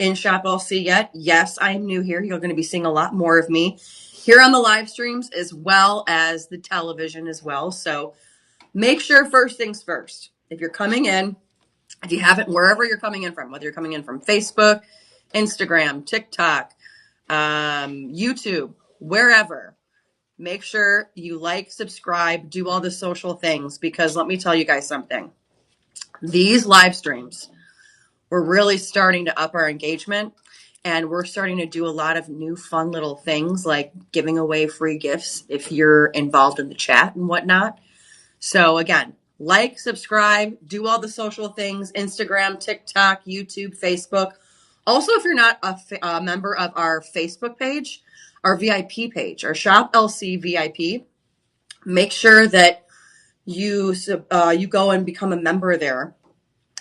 in Shop LC yet, yes, I am new here. You're going to be seeing a lot more of me here on the live streams as well as the television as well. So make sure first things first, if you're coming in, if you haven't, wherever you're coming in from, whether you're coming in from Facebook, Instagram, TikTok, YouTube, wherever, make sure you like, subscribe, do all the social things, because let me tell you guys something. These live streams, we're really starting to up our engagement, and we're starting to do a lot of new fun little things like giving away free gifts if you're involved in the chat and whatnot. So again, like, subscribe, do all the social things, Instagram, TikTok, YouTube, Facebook. Also, if you're not a member of our Facebook page, our VIP page, our Shop LC VIP, make sure that you go and become a member there.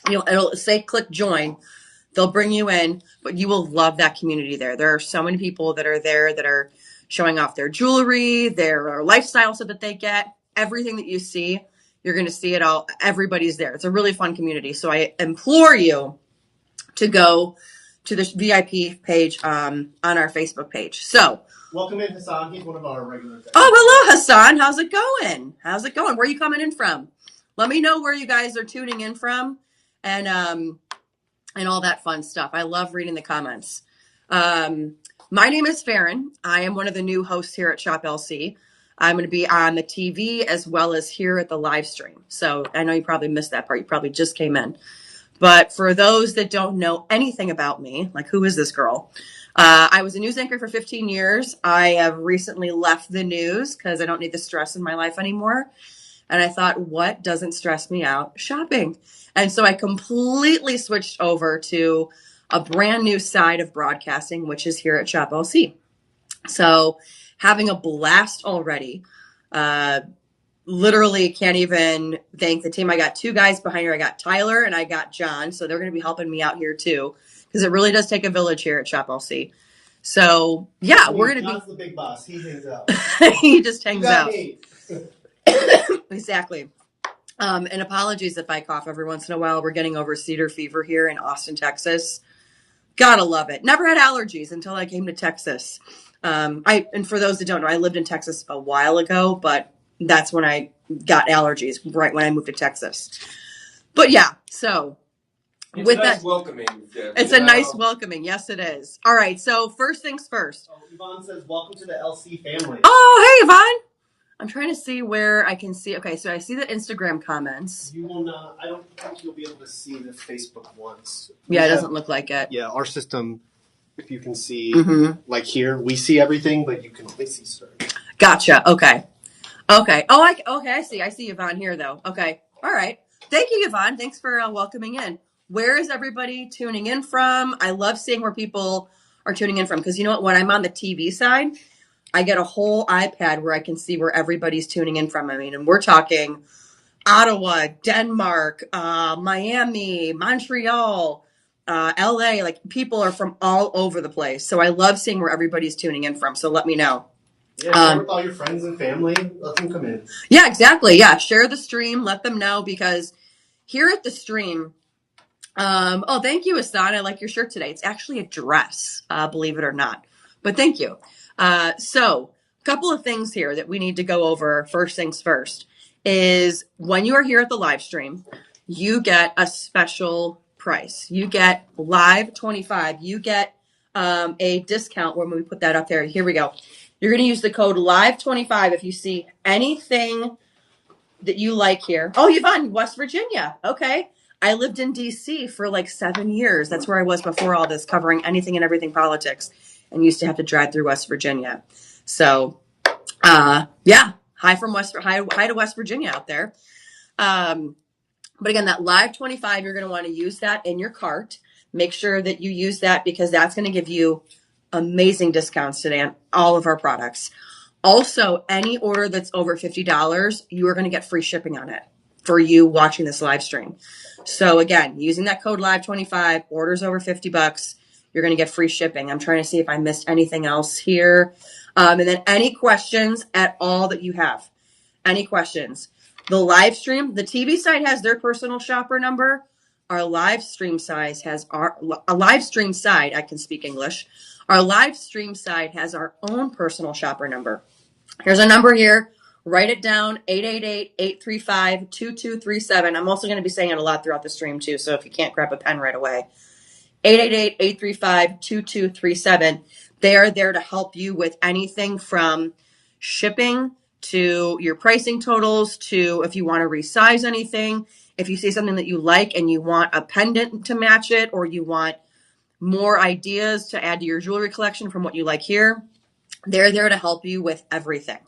It'll say click join. They'll bring you in, but you will love that community there. There are so many people that are there that are showing off their jewelry, their lifestyle so that they get everything that you see. You're going to see it all. Everybody's there. It's a really fun community. So I implore you to go to this VIP page on our Facebook page. So welcome in, Hassan. He's one of our regular fans. Oh, hello, Hassan. How's it going? How's it going? Where are you coming in from? Let me know where you guys are tuning in from and all that fun stuff. I love reading the comments. My name is Faran. I am one of the new hosts here at Shop LC. I'm going to be on the TV as well as here at the live stream. So I know you probably missed that part. You probably just came in. But for those that don't know anything about me, like who is this girl? I was a news anchor for 15 years. I have recently left the news because I don't need the stress in my life anymore. And I thought, what doesn't stress me out? Shopping. And so I completely switched over to a brand new side of broadcasting, which is here at Shop LC. So having a blast already. Literally can't even thank the team. I got two guys behind here. I got Tyler and I got John. So they're going to be helping me out here too, because it really does take a village here at Shop LC. So yeah, we're going to be. John's the big boss. He hangs out. He just hangs out. Exactly. And apologies if I cough every once in a while. We're getting over cedar fever here in Austin, Texas. Gotta love it. Never had allergies until I came to Texas. And for those that don't know, I lived in Texas a while ago, but that's when I got allergies, right when I moved to Texas. But yeah, so it's with a nice that, welcoming. It's a nice welcoming. Yes, it is. All right. So first things first. Oh, Yvonne says, welcome to the LC family. Oh, hey, Yvonne. I'm trying to see where I can see. Okay, so I see the Instagram comments. You will not. I don't think you'll be able to see the Facebook ones. Yeah, it doesn't look like it. Yeah, our system, if you can see, like here, we see everything, but you can only see certain. Gotcha. Okay. Okay. Oh, I see. I see Yvonne here, though. Okay. All right. Thank you, Yvonne. Thanks for welcoming in. Where is everybody tuning in from? I love seeing where people are tuning in from, because you know what? When I'm on the TV side, I get a whole iPad where I can see where everybody's tuning in from. I mean, and we're talking Ottawa, Denmark, Miami, Montreal, LA. Like, people are from all over the place. So I love seeing where everybody's tuning in from. So let me know. Yeah, share with all your friends and family. Let them come in. Yeah, exactly. Yeah, share the stream. Let them know, because here at the stream, oh, thank you, Hassan. I like your shirt today. It's actually a dress, believe it or not. But thank you. So a couple of things here that we need to go over. First things first is when you are here at the live stream, you get a special price. You get live 25. You get a discount when we put that up there. Here we go. You're going to use the code LIVE25 if you see anything that you like here. Oh, Yvonne, West Virginia. Okay. I lived in D.C. for like 7 years. That's where I was before all this, covering anything and everything politics, and used to have to drive through West Virginia. So, yeah, hi to West Virginia out there. But again, that live 25, you're going to want to use that in your cart. Make sure that you use that, because that's going to give you amazing discounts today on all of our products. Also, any order that's over $50, you are going to get free shipping on it for you watching this live stream. So again, using that code LIVE25, orders over $50, you're going to get free shipping. I'm trying to see if I missed anything else here. And then any questions at all that you have, any questions. The live stream, the TV site has their personal shopper number. our live stream size has a live stream side. I can speak English. Our live stream side has our own personal shopper number. Here's a number here. Write it down, 888-835-2237. I'm also going to be saying it a lot throughout the stream too, so if you can't grab a pen right away. 888-835-2237. They are there to help you with anything from shipping to your pricing totals to if you want to resize anything. If you see something that you like and you want a pendant to match it, or you want more ideas to add to your jewelry collection from what you like here, they're there to help you with everything.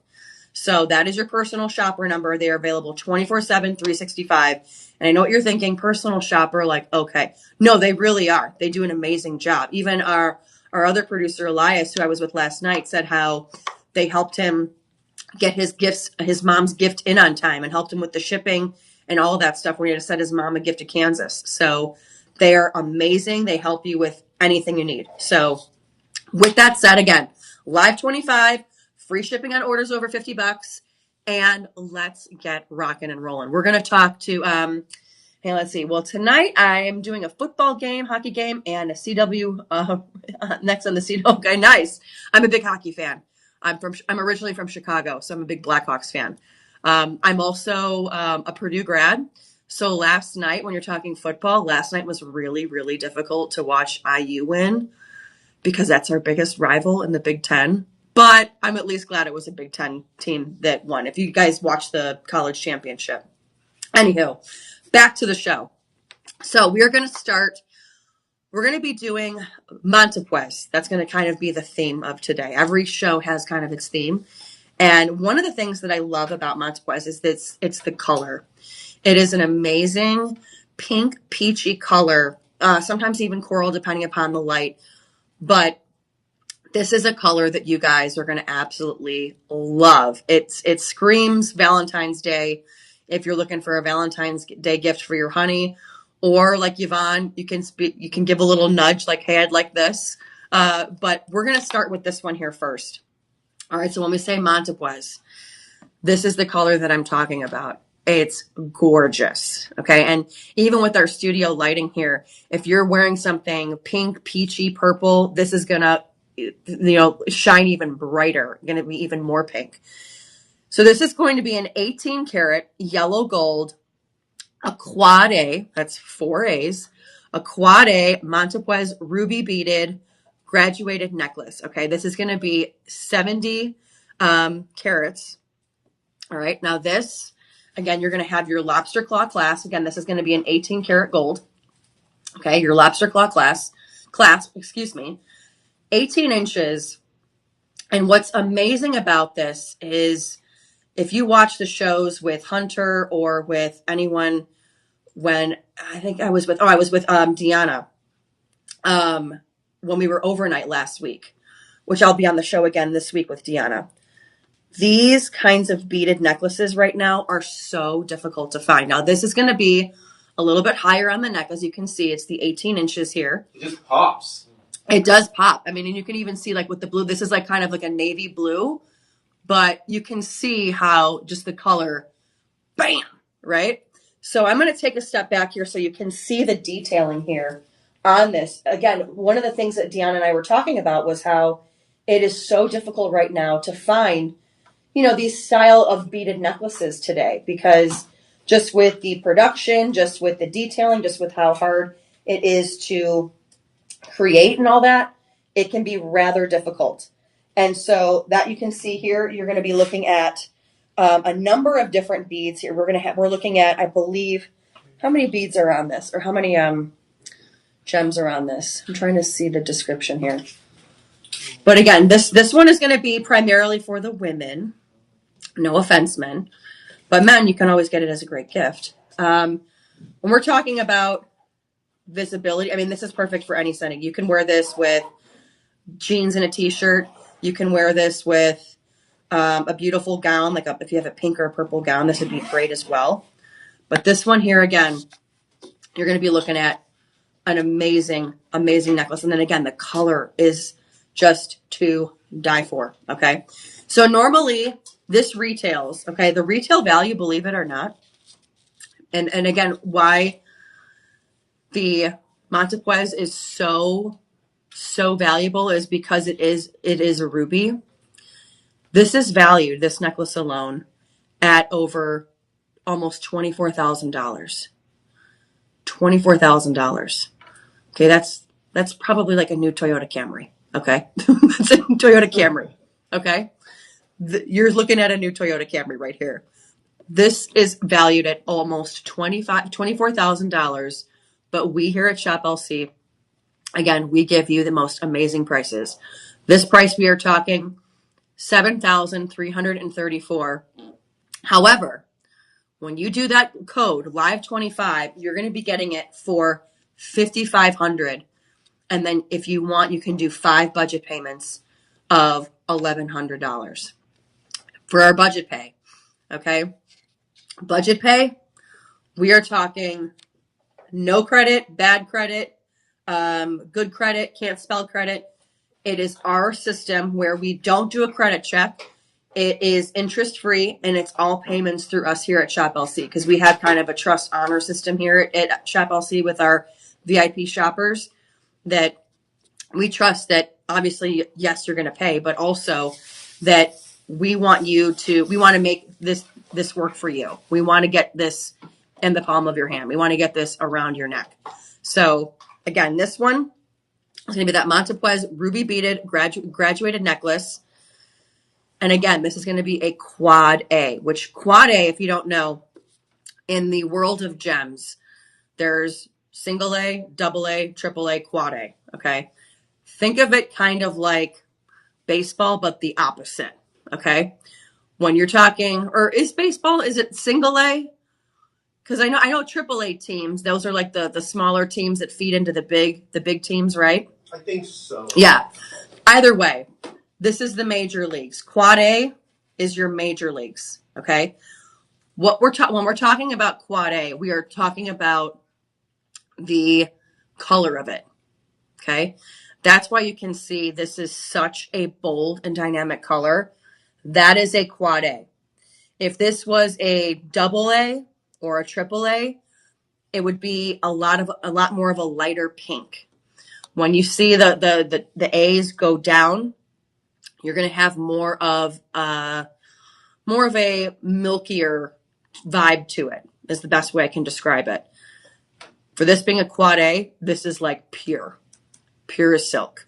So that is your personal shopper number. They are available 24/7, 365. And I know what you're thinking, personal shopper, like, okay. No, they really are. They do an amazing job. Even our other producer, Elias, who I was with last night, said how they helped him get his mom's gift in on time, and helped him with the shipping and all of that stuff where he had to send his mom a gift to Kansas. So they are amazing. They help you with anything you need. So with that said, again, live 25, free shipping on orders over $50, and let's get rocking and rolling. We're going to talk to, hey, let's see. Well, tonight I am doing a football game, hockey game, and a CW next on the CW. Okay, nice. I'm a big hockey fan. I'm originally from Chicago, so I'm a big Blackhawks fan. I'm also a Purdue grad. So last night, when you're talking football, last night was really, really difficult to watch IU win, because that's our biggest rival in the Big Ten. But I'm at least glad it was a Big Ten team that won, if you guys watched the college championship. Anywho, back to the show. So we're going to be doing Montepuez. That's going to kind of be the theme of today. Every show has kind of its theme. And one of the things that I love about Montepuez is that it's the color. It is an amazing pink, peachy color, sometimes even coral, depending upon the light. But this is a color that you guys are going to absolutely love. It screams Valentine's Day. If you're looking for a Valentine's Day gift for your honey, or like Yvonne, you can give a little nudge like, hey, I'd like this. But we're going to start with this one here first. All right. So when we say Montepuez, this is the color that I'm talking about. It's gorgeous. Okay. And even with our studio lighting here, if you're wearing something pink, peachy, purple, this is going to, shine even brighter, going to be even more pink. So this is going to be an 18 karat yellow gold, a quad A, that's 4 A's, a quad A Montepuez ruby beaded graduated necklace. Okay. This is going to be 70 carats. All right. Now this, again, you're going to have your lobster claw clasp. Again, this is going to be an 18 karat gold. Okay. Your lobster claw clasp, 18 inches. And what's amazing about this is if you watch the shows with Hunter or with anyone, when I was with Deanna, when we were overnight last week, which I'll be on the show again this week with Deanna. These kinds of beaded necklaces right now are so difficult to find. Now, this is going to be a little bit higher on the neck. As you can see, it's the 18 inches here. It just pops. It does pop. I mean, and you can even see like with the blue, this is like kind of like a navy blue, but you can see how just the color, bam, right? So I'm going to take a step back here so you can see the detailing here on this. Again, one of the things that Deanna and I were talking about was how it is so difficult right now to find, these style of beaded necklaces today, because just with the production, just with the detailing, just with how hard it is to create and all that, it can be rather difficult. And so that you can see here, you're going to be looking at a number of different beads here. We're looking at, I believe, how many beads are on this, or how many gems are on this. I'm trying to see the description here. But again, this one is going to be primarily for the women. No offense, men. But men, you can always get it as a great gift. When we're talking about visibility, I mean, this is perfect for any setting. You can wear this with jeans and a t-shirt. You can wear this with a beautiful gown, like if you have a pink or a purple gown, this would be great as well. But this one here, again, you're going to be looking at an amazing, amazing necklace. And then again, the color is just to die for. Okay. So normally this retails, okay, the retail value, believe it or not. And again, why the Montepuez is so valuable is because it is a ruby. This is valued, this necklace alone, at over almost $24,000. $24,000. Okay, that's probably like a new Toyota Camry. Okay, that's a Toyota Camry. Okay, you're looking at a new Toyota Camry right here. This is valued at almost $24,000, but we here at Shop LC, again, we give you the most amazing prices. This price we are talking $7,334. However, when you do that code live25, you're going to be getting it for $5,500. And then if you want, you can do 5 budget payments of $1,100 for our budget pay. Okay. Budget pay, we are talking no credit, bad credit, good credit, can't spell credit. It is our system where we don't do a credit check. It is interest free, and it's all payments through us here at Shop LC, because we have kind of a trust honor system here at Shop LC with our VIP shoppers, that we trust that obviously, yes, you're going to pay, but also that we want to make this work for you. We want to get this in the palm of your hand. We want to get this around your neck. So again, this one is going to be that Montepuez ruby beaded graduated necklace. And again, this is going to be a quad A, which quad A, if you don't know, in the world of gems, there's single A, double A, triple A, quad A. Okay. Think of it kind of like baseball, but the opposite. Okay. When you're talking, or is it single A? Because I know triple A teams, those are like the smaller teams that feed into the big teams, right? I think so. Yeah. Either way, this is the major leagues. Quad A is your major leagues. Okay. When we're talking about quad A, we are talking about the color of it. Okay. That's why you can see this is such a bold and dynamic color. That is a quad A. If this was a double A or a triple A, it would be a lot more of a lighter pink. When you see the A's go down, you're going to have more of a milkier vibe to it, is the best way I can describe it. For this being a quad A, this is like pure as silk.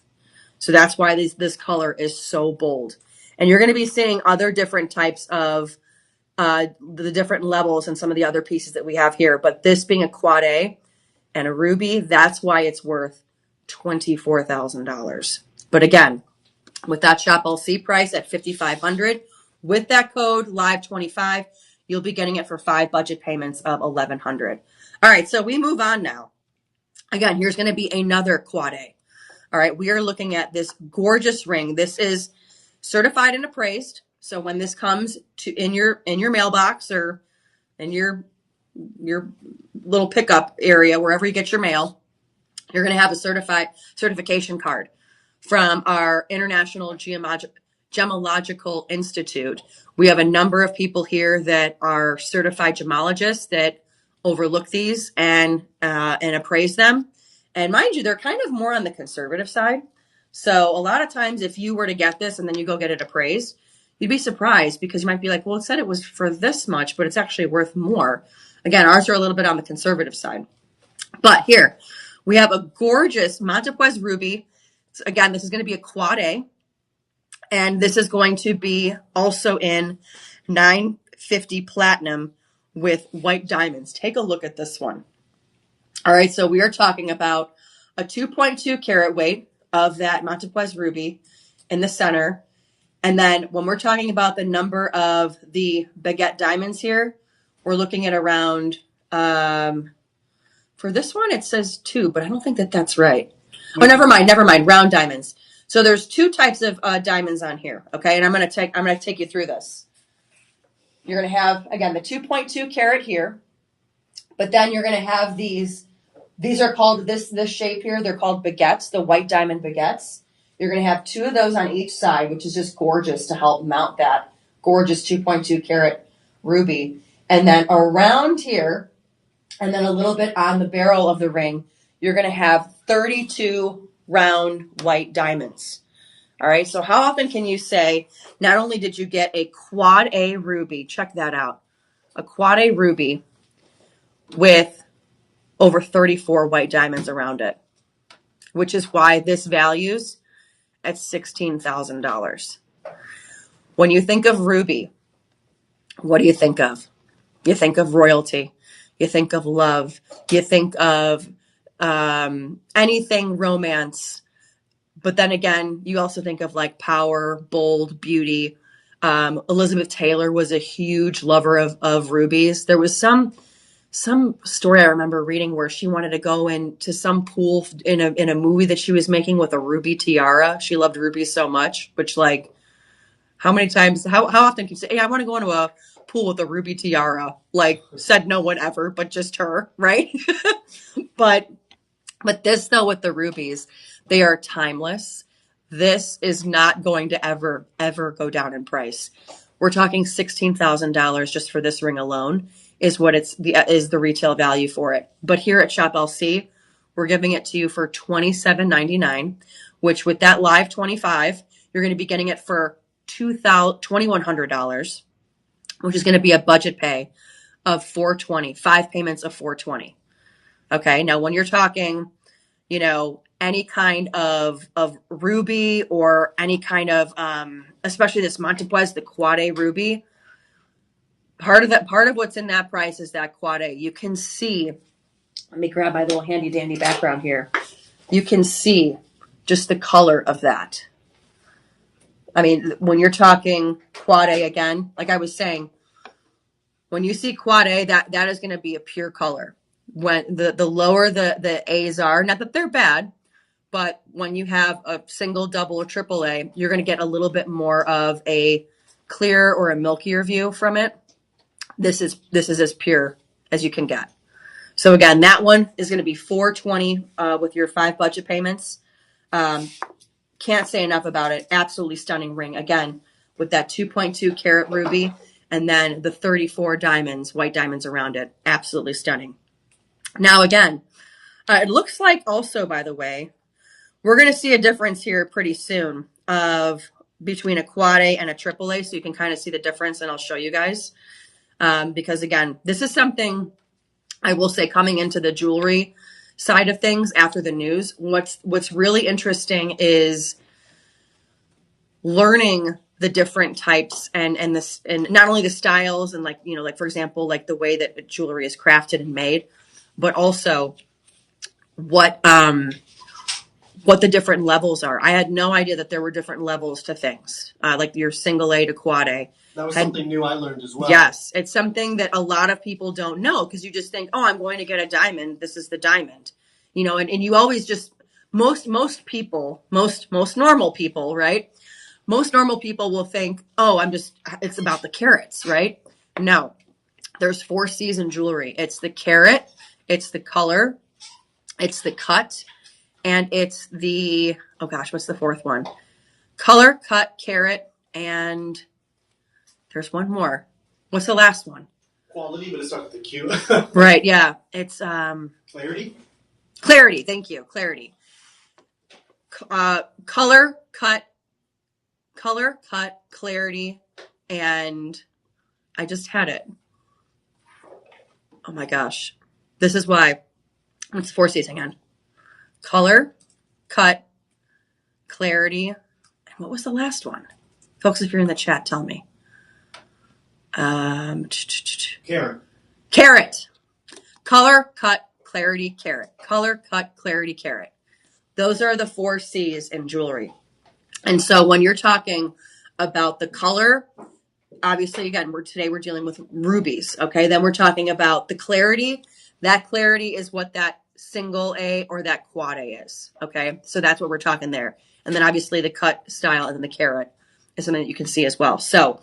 So that's why this color is so bold. And you're going to be seeing other different types of the different levels and some of the other pieces that we have here. But this being a quad A and a ruby, that's why it's worth $24,000. But again, with that Shop LC price at $5,500, with that code live25, you'll be getting it for 5 budget payments of $1,100. All right, so we move on now. Again, here's going to be another quad A. All right, we are looking at this gorgeous ring. This is certified and appraised. So when this comes in your mailbox or in your little pickup area, wherever you get your mail, you're going to have a certification card from our International Gemological Institute. We have a number of people here that are certified gemologists that overlook these and appraise them. And mind you, they're kind of more on the conservative side. So a lot of times if you were to get this and then you go get it appraised, you'd be surprised because you might be like, well, it said it was for this much, but it's actually worth more. Again, ours are a little bit on the conservative side. But here, we have a gorgeous Montepuez ruby. So again, this is going to be a quad A. And this is going to be also in 950 platinum with white diamonds. Take a look at this one. All right, so we are talking about a 2.2 carat weight of that Montepuez ruby in the center. And then when we're talking about the number of the baguette diamonds here, we're looking at around, for this one, it says 2, but I don't think that's right. Oh, never mind, round diamonds. So there's 2 types of diamonds on here, okay? And I'm going to take you through this. You're going to have, again, the 2.2 carat here, but then you're going to have these are called, this shape here, they're called baguettes, the white diamond baguettes. You're going to have 2 of those on each side, which is just gorgeous to help mount that gorgeous 2.2 carat ruby. And then around here, and then a little bit on the barrel of the ring, you're going to have 32 round white diamonds. All right, so how often can you say, not only did you get a quad A ruby, check that out, a quad A ruby with over 34 white diamonds around it, which is why this values at $16,000. When you think of ruby, what do you think of? You think of royalty. You think of love. You think of anything romance. But then again, you also think of like power, bold, beauty. Elizabeth Taylor was a huge lover of rubies. There was some story I remember reading where she wanted to go into some pool in a movie that she was making with a ruby tiara. She loved rubies so much, which like how often can you say, hey, I want to go into a pool with a ruby tiara? Like said no one ever, but just her, right? But this though with the rubies, they are timeless. This is not going to ever go down in price. We're talking $16,000 just for this ring alone is what is the retail value for it. But here at Shop LC, we're giving it to you for $27.99, which with that live 25, you're going to be getting it for $2,100, which is going to be a budget pay of $420, 5 payments of $420. Okay, now when you're talking, you know, any kind of ruby or any kind of, especially this Montepuez, the Quad A ruby, part of what's in that price is that Quad A. You can see, let me grab my little handy dandy background here. You can see just the color of that. I mean, when you're talking Quad A again, like I was saying, when you see Quad A, that is going to be a pure color. When the lower the A's are, not that they're bad, but when you have a single, double, or triple A, you're going to get a little bit more of a clear or a milkier view from it. This is as pure as you can get. So again, that one is going to be $420 with your 5 budget payments. Can't say enough about it. Absolutely stunning ring. Again, with that 2.2 carat ruby and then the 34 diamonds, white diamonds around it. Absolutely stunning. Now again, it looks like also, by the way, we're going to see a difference here pretty soon of between a quad A and a triple A. So you can kind of see the difference and I'll show you guys. Because again, this is something I will say coming into the jewelry side of things after the news. What's really interesting is learning the different types and not only the styles and like, you know, like for example, like the way that jewelry is crafted and made, but also what the different levels are. I had no idea that there were different levels to things, like your single A to quad A. That was something new I learned as well. Yes, it's something that a lot of people don't know because you just think, oh, I'm going to get a diamond. This is the diamond, you know, and you always just, most normal people, right? Most normal people will think, oh, it's about the carats, right? No, there's 4 C's in jewelry. It's the carat, it's the color, it's the cut, and it's the, oh gosh, what's the 4th one? Color, cut, carat, and there's one more. What's the last one? Quality, but it's not the Q. Right, yeah. It's Clarity? Clarity, thank you. Clarity. Color, cut, clarity, and I just had it. Oh my gosh. This is why it's 4 C's again. Color, cut, clarity, and what was the last one? Folks, if you're in the chat, tell me. Carat. Carat. Color, cut, clarity, carat. Color, cut, clarity, carat. Those are the 4 C's in jewelry. And so when you're talking about the color, obviously, again, today we're dealing with rubies, okay? Then we're talking about the clarity. That clarity is what that single A or that quad A is, okay? So that's what we're talking there. And then obviously the cut style and then the carat is something that you can see as well. So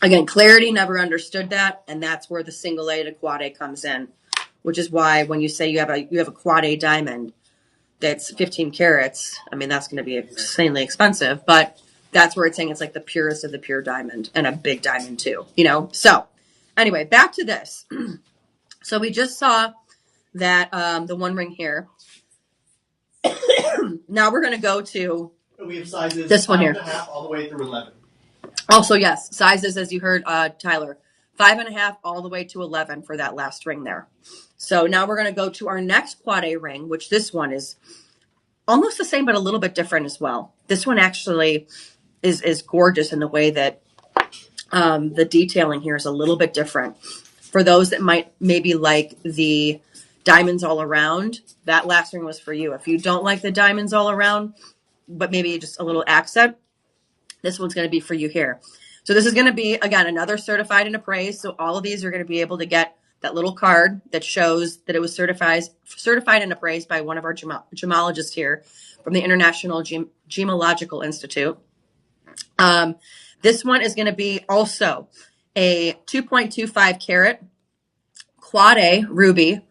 again, clarity, never understood that, and that's where the single A to quad A comes in, which is why when you say you have a quad A diamond that's 15 carats, I mean, that's going to be insanely expensive, but that's where it's saying it's like the purest of the pure diamond and a big diamond too, you know? So anyway, back to this. So we just saw that the one ring here Now we're going to go to we have sizes this one here. 5.5 all the way through 11. Also, yes, sizes, as you heard, Tyler, 5.5 all the way to 11 for that last ring there. So now we're going to go to our next quad A ring, which this one is almost the same, but a little bit different as well. This one actually is gorgeous in the way that the detailing here is a little bit different. For those that might maybe like the diamonds all around, that last ring was for you. If you don't like the diamonds all around, but maybe just a little accent, this one's going to be for you here. So this is going to be, again, another certified and appraised. So all of these are going to be able to get that little card that shows that it was certified and appraised by one of our gemologists here from the International Gemological Institute. This one is going to be also a 2.25 carat quad A ruby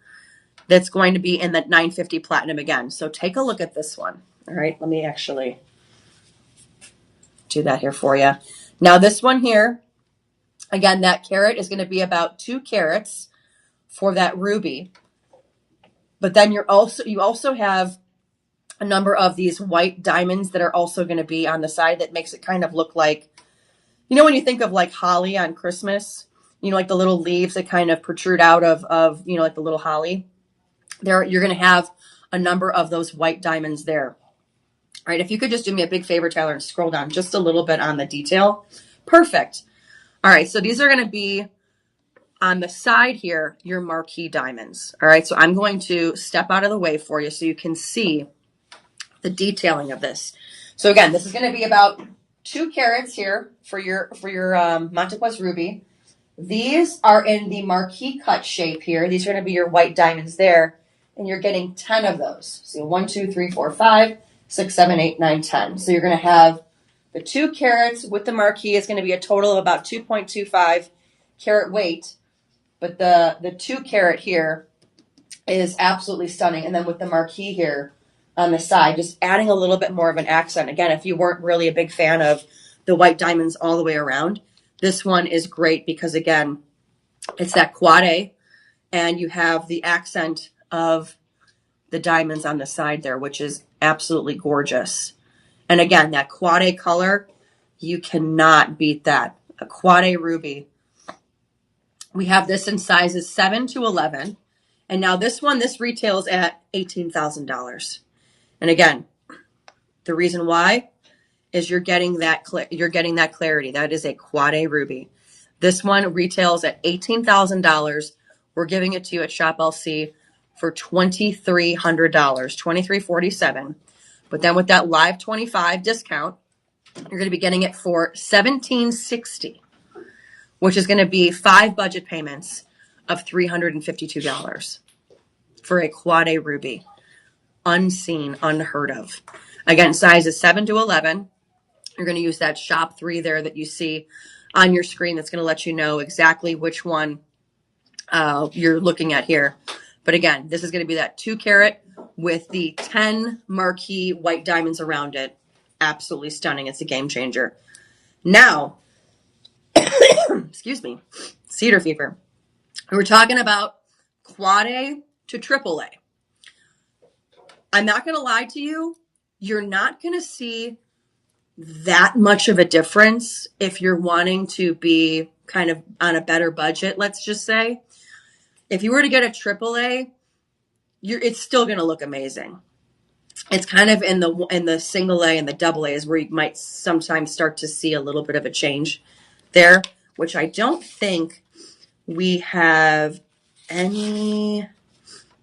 that's going to be in the 950 platinum again. So take a look at this one. All right, let me actually do that here for you. Now this one here, again, that carat is going to be about 2 carats for that ruby. But then you also have a number of these white diamonds that are also going to be on the side that makes it kind of look like, you know, when you think of like holly on Christmas, you know, like the little leaves that kind of protrude out of you know, like the little holly. There, you're going to have a number of those white diamonds there. All right, if you could just do me a big favor, Tyler, and scroll down just a little bit on the detail. Perfect. All right, so these are going to be on the side here, your marquee diamonds. All right, so I'm going to step out of the way for you so you can see the detailing of this. So again, this is going to be about 2 carats here for your Montepuez ruby. These are in the marquee cut shape here. These are going to be your white diamonds there, and you're getting 10 of those. So 1, 2, 3, 4, 5, 6, 7, 8, 9, 10. So you're going to have the 2 carats with the marquee. It's going to be a total of about 2.25 carat weight. But the 2 carat here is absolutely stunning. And then with the marquee here on the side, just adding a little bit more of an accent. Again, if you weren't really a big fan of the white diamonds all the way around, this one is great because, again, it's that quad A, and you have the accent of the diamonds on the side there, which is absolutely gorgeous. And again, that quad A color, you cannot beat that. A quad A ruby. We have this in sizes 7 to 11. And now this one, this retails at $18,000. And again, the reason why is you're getting that clarity. That is a quad A ruby. This one retails at $18,000. We're giving it to you at Shop LC for $2,300, $2,347. But then with that live 25 discount, you're going to be getting it for $1,760, which is going to be 5 budget payments of $352 for a quad A ruby. Unseen, unheard of. Again, sizes 7 to 11. You're going to use that shop 3 there that you see on your screen. That's going to let you know exactly which one you're looking at here. But again, this is going to be that 2 carat with the 10 marquee white diamonds around it. Absolutely stunning. It's a game changer. Now, excuse me, cedar fever. We're talking about quad A to triple A. I'm not going to lie to you. You're not going to see that much of a difference if you're wanting to be kind of on a better budget, let's just say. If you were to get a triple A, it's still going to look amazing. It's kind of in the single A and the double A is where you might sometimes start to see a little bit of a change there, which I don't think we have any.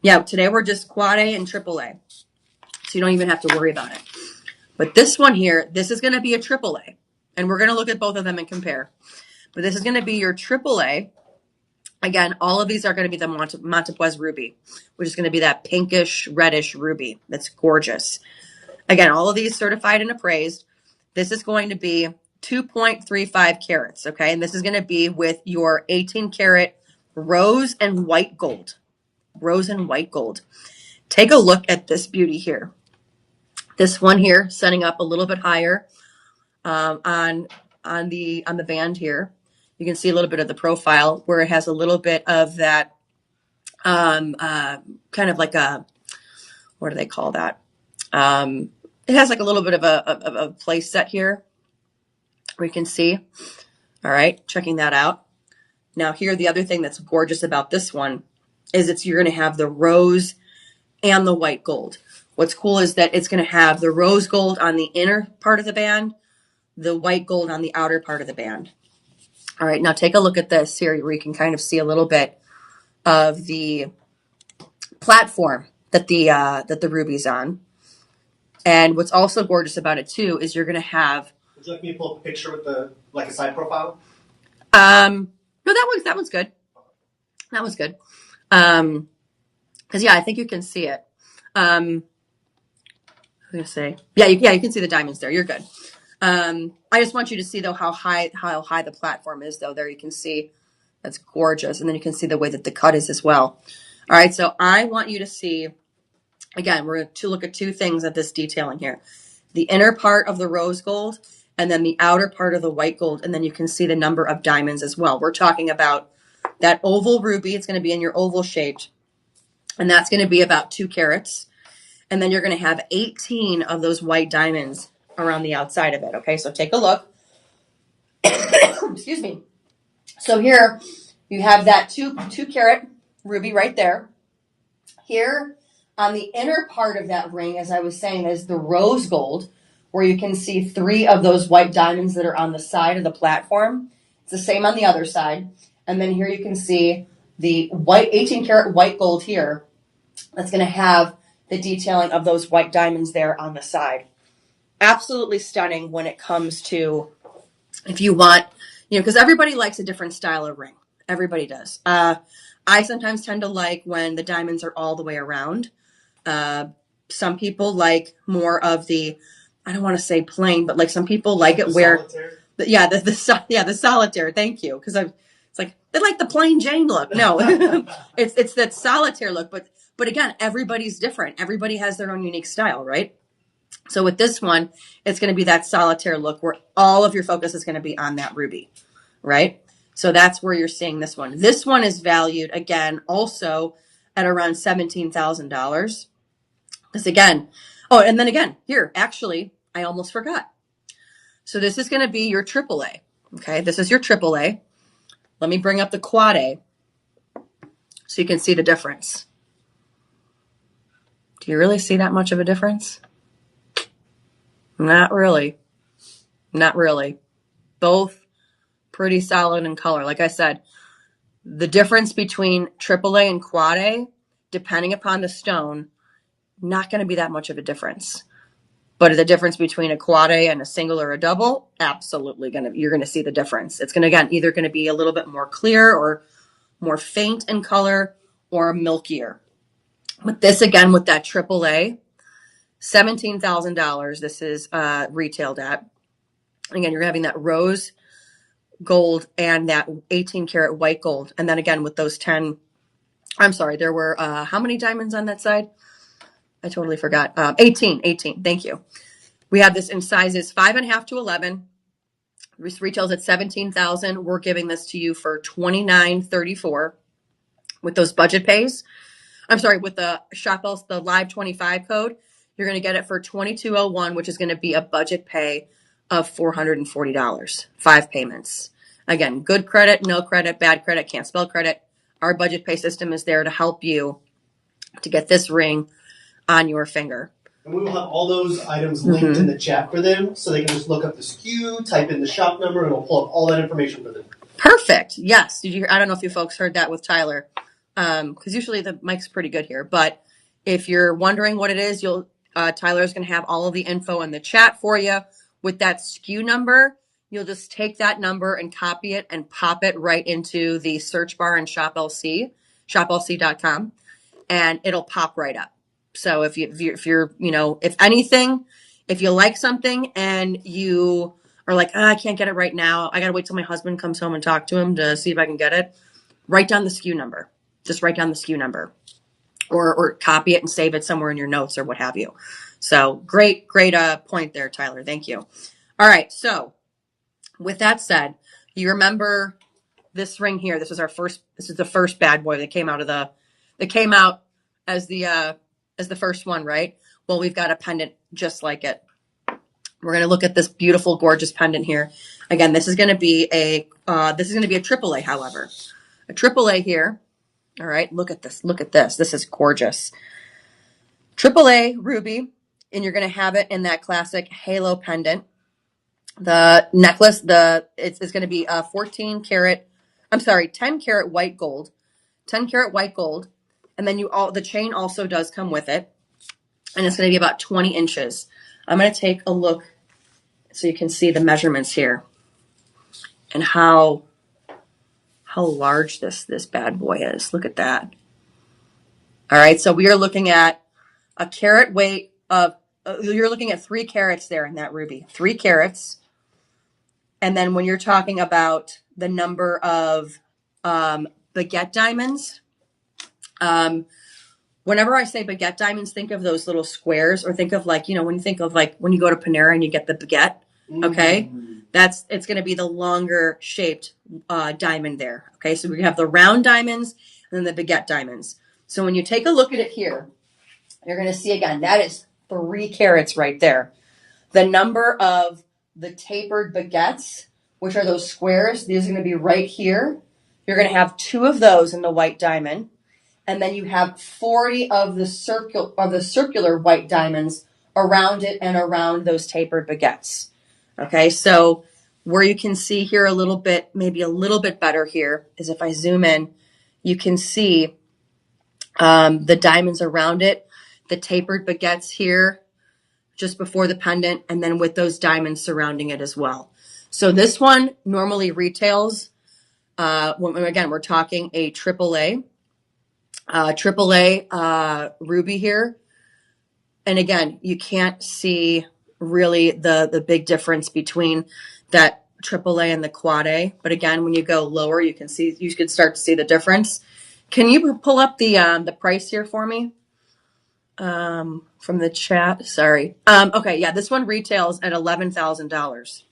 Yeah, today we're just quad A and triple A. So you don't even have to worry about it. But this one here, this is going to be a triple A. And we're going to look at both of them and compare. But this is going to be your triple A. Again, all of these are going to be the Montepuez ruby, which is going to be that pinkish, reddish ruby. That's gorgeous. Again, all of these certified and appraised. This is going to be 2.35 carats, okay? And this is going to be with your 18 carat rose and white gold. Rose and white gold. Take a look at this beauty here. This one here, setting up a little bit higher on the band here. You can see a little bit of the profile where it has a little bit of that kind of like a, what do they call that? It has like a little bit of a place set here where you can see. All right, checking that out. Now here, the other thing that's gorgeous about this one is you're going to have the rose and the white gold. What's cool is that it's going to have the rose gold on the inner part of the band, the white gold on the outer part of the band. All right, now take a look at this here where you can kind of see a little bit of the platform that the ruby's on. And what's also gorgeous about it too is you're going to have. Would you like me to pull up a picture with a side profile? No, that one's good. That was good. Because yeah, I think you can see it. I was gonna say, yeah, you can see the diamonds there. You're good. I just want you to see though how high the platform is though. There you can see that's gorgeous, and then you can see the way that the cut is as well. All right, so I want you to see. Again, we're going to look at two things at this detailing here. The inner part of the rose gold and then the outer part of the white gold. And then you can see the number of diamonds as well. We're talking about that oval ruby. It's going to be in your oval shaped. And that's going to be about 2 carats. And then you're going to have 18 of those white diamonds around the outside of it. Okay, so take a look. Excuse me. So here you have that 2 carat ruby right there. Here, on the inner part of that ring, as I was saying, is the rose gold, where you can see 3 of those white diamonds that are on the side of the platform. It's the same on the other side. And then here you can see the white 18 karat white gold here. That's going to have the detailing of those white diamonds there on the side. Absolutely stunning when it comes to, if you want, because everybody likes a different style of ring. Everybody does. I sometimes tend to like when the diamonds are all the way around. Some people like more of the, I don't want to say plain, but like some people like it where, solitaire. The solitaire. Thank you, because it's like they like the plain Jane look. No, it's that solitaire look. But again, everybody's different. Everybody has their own unique style, right? So with this one, it's going to be that solitaire look where all of your focus is going to be on that ruby, right? So that's where you're seeing this one. This one is valued again also at around $17,000. Because again, and then again, here, actually, I almost forgot. So this is going to be your AAA. Okay, this is your AAA. Let me bring up the quad A so you can see the difference. Do you really see that much of a difference? Not really. Not really. Both pretty solid in color. Like I said, the difference between AAA and quad A, depending upon the stone, not going to be that much of a difference. But the difference between a quad A and a single or a double, absolutely you're going to see the difference. It's going to, again, either going to be a little bit more clear or more faint in color or milkier. With this, again, with that AAA, $17,000, this is retailed at. Again, you're having that rose gold and that 18 karat white gold. And then again, with those 10, I'm sorry, there were how many diamonds on that side? I totally forgot. 18. Thank you. We have this in sizes 5.5 to 11. This retails at $17,000. We're giving this to you for $29.34 with those budget pays. I'm sorry, with the ShopElse, the Live 25 code, you're going to get it for $22.01, which is going to be a budget pay of $440. 5 payments. Again, good credit, no credit, bad credit, can't spell credit. Our budget pay system is there to help you to get this ring on your finger. And we will have all those items linked in the chat for them, so they can just look up the SKU, type in the shop number, and it'll pull up all that information for them. Perfect. Yes. Did you hear? I don't know if you folks heard that with Tyler, because usually the mic's pretty good here. But if you're wondering what it is, Tyler's going to have all of the info in the chat for you. With that SKU number, you'll just take that number and copy it and pop it right into the search bar in ShopLC, shoplc.com, and it'll pop right up. So if you're, if anything, if you like something and you are like, I can't get it right now, I got to wait till my husband comes home and talk to him to see if I can get it, write down the SKU number. Just write down the SKU number or copy it and save it somewhere in your notes or what have you. So great point there, Tyler. Thank you. All right. So with that said, you remember this ring here. This is the first bad boy that came out as the first one, right? Well, we've got a pendant just like it. We're going to look at this beautiful, gorgeous pendant here. Again, this is going to be a AAA, however. A AAA here. All right, look at this. Look at this. This is gorgeous. AAA ruby, and you're going to have it in that classic halo pendant. The necklace, it's going to be a 10 karat white gold. 10 karat white gold. And then the chain also does come with it. And it's going to be about 20 inches. I'm going to take a look so you can see the measurements here and how large this bad boy is. Look at that. All right, so we are looking at a carat weight of, you're looking at 3 carats there in that ruby. 3 carats. And then when you're talking about the number of baguette diamonds, whenever I say baguette diamonds, think of those little squares, or think of when you think of when you go to Panera and you get the baguette, okay? It's going to be the longer shaped diamond there, okay? So we have the round diamonds and then the baguette diamonds. So when you take a look at it here, you're going to see again, that is 3 carats right there. The number of the tapered baguettes, which are those squares, these are going to be right here. You're going to have 2 of those in the white diamond. And then you have 40 of the circular white diamonds around it and around those tapered baguettes. Okay, so where you can see here maybe a little bit better here, is if I zoom in, you can see the diamonds around it, the tapered baguettes here, just before the pendant, and then with those diamonds surrounding it as well. So this one normally retails, again, we're talking a AAA ruby here. And again, you can't see really the big difference between that AAA and the quad A. But again, when you go lower, you can start to see the difference. Can you pull up the price here for me? From the chat. Sorry. Okay. Yeah. This one retails at $11,000.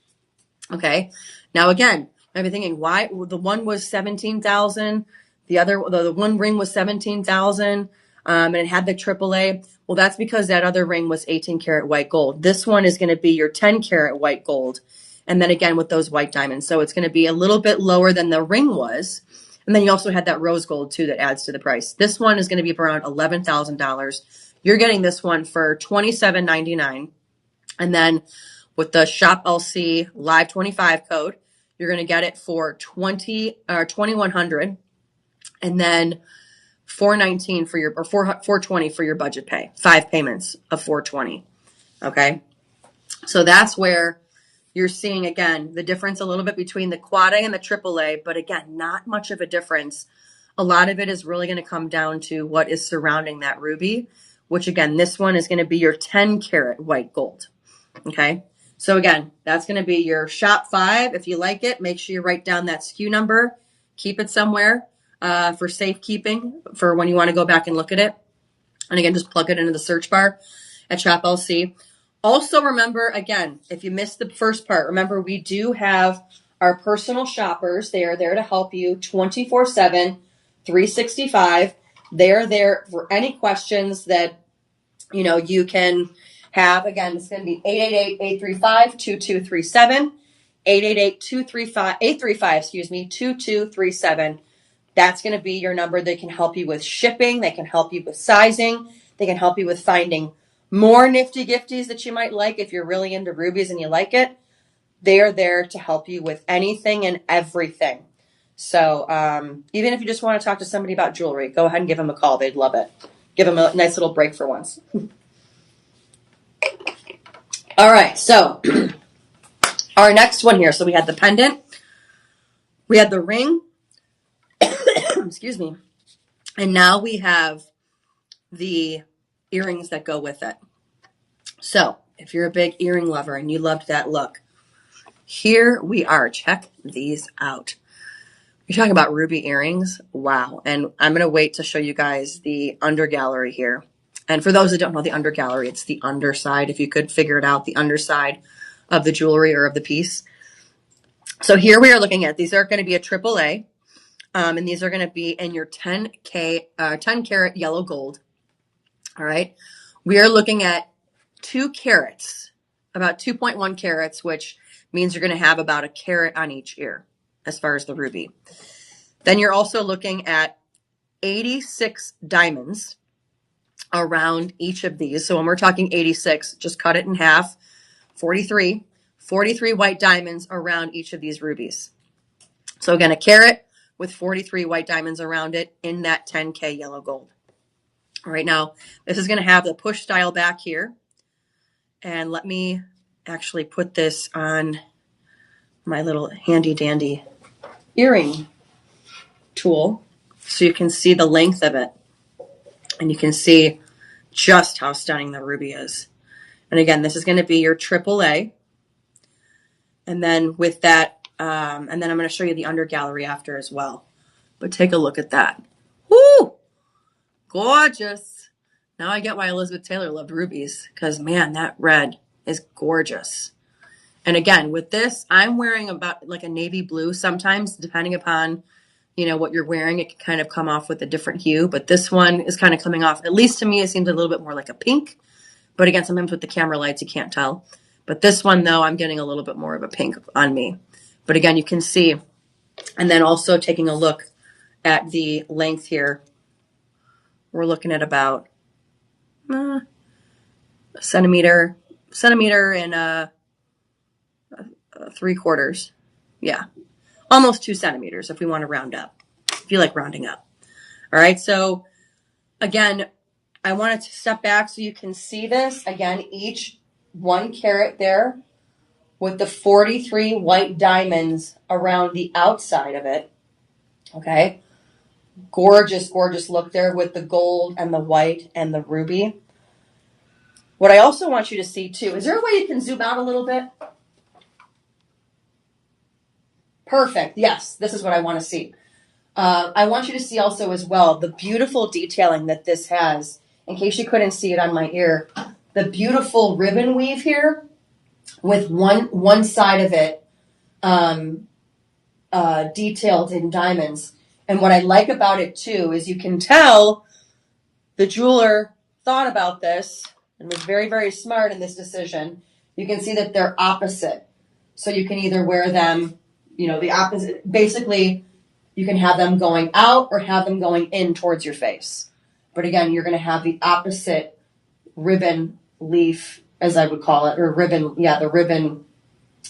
Okay. Now again, I've been thinking why the one was 17,000. The one ring was 17,000. And it had the AAA. Well, that's because that other ring was 18 karat white gold. This one is going to be your 10 karat white gold. And then again, with those white diamonds. So it's going to be a little bit lower than the ring was. And then you also had that rose gold too, that adds to the price. This one is going to be around $11,000. You're getting this one for $27.99. And then with the Shop LC Live 25 code, you're going to get it for $2,100. And then $419 $420 for your budget pay. 5 payments of $420. Okay. So that's where you're seeing again the difference a little bit between the quad A and the AAA, but again, not much of a difference. A lot of it is really going to come down to what is surrounding that ruby, which again, this one is going to be your 10 karat white gold. Okay. So again, that's going to be your Shop 5. If you like it, make sure you write down that SKU number, keep it somewhere for safekeeping for when you want to go back and look at it. And again, just plug it into the search bar at Shop LC. Also remember, again, if you missed the first part, remember we do have our personal shoppers. They are there to help you 24/7, 365. They are there for any questions that, you can have. Again, it's going to be 888-835-2237, 835-2237. That's going to be your number. They can help you with shipping. They can help you with sizing. They can help you with finding more nifty gifties that you might like if you're really into rubies and you like it. They are there to help you with anything and everything. So even if you just want to talk to somebody about jewelry, go ahead and give them a call. They'd love it. Give them a nice little break for once. All right, so our next one here. So we had the pendant. We had the ring. Excuse me. And now we have the earrings that go with it. So if you're a big earring lover and you loved that look, here we are. Check these out. You're talking about ruby earrings. Wow. And I'm going to wait to show you guys the under gallery here. And for those that don't know the under gallery, it's the underside. If you could figure it out, the underside of the jewelry or of the piece. So here we are looking at, these are going to be a AAA. And these are going to be in your 10 karat yellow gold. All right. We are looking at 2 carats, about 2.1 carats, which means you're going to have about a carat on each ear as far as the ruby. Then you're also looking at 86 diamonds around each of these. So when we're talking 86, just cut it in half, 43 white diamonds around each of these rubies. So again, a carat with 43 white diamonds around it in that 10K yellow gold. All right, now this is going to have the push style back here. And let me actually put this on my little handy dandy earring tool so you can see the length of it. And you can see just how stunning the ruby is. And again, this is going to be your AAA. And then with that, and then I'm going to show you the under gallery after as well. But take a look at that. Woo! Gorgeous. Now I get why Elizabeth Taylor loved rubies, because man, that red is gorgeous. And again, with this, I'm wearing about like a navy blue. Sometimes, depending upon, you know, what you're wearing, it can kind of come off with a different hue. But this one is kind of coming off, at least to me, it seems a little bit more like a pink. But again, sometimes with the camera lights, you can't tell. But this one, though, I'm getting a little bit more of a pink on me. But again, you can see. And then also taking a look at the length here, we're looking at about a centimeter and 3/4. Yeah, almost 2 centimeters if we want to round up, if you like rounding up. All right, so again, I wanted to step back so you can see this. Again, each 1 carat there with the 43 white diamonds around the outside of it. Okay, gorgeous, gorgeous look there with the gold and the white and the ruby. What I also want you to see too, is there a way you can zoom out a little bit? Perfect. Yes, this is what I want to see. I want you to see also as well the beautiful detailing that this has. In case you couldn't see it on my ear, the beautiful ribbon weave here with one side of it detailed in diamonds. And what I like about it too is you can tell the jeweler thought about this and was very, very smart in this decision. You can see that they're opposite. So you can either wear them, you know, the opposite. Basically, you can have them going out or have them going in towards your face. But again, you're going to have the opposite ribbon leaf, as I would call it, or ribbon. Yeah, the ribbon,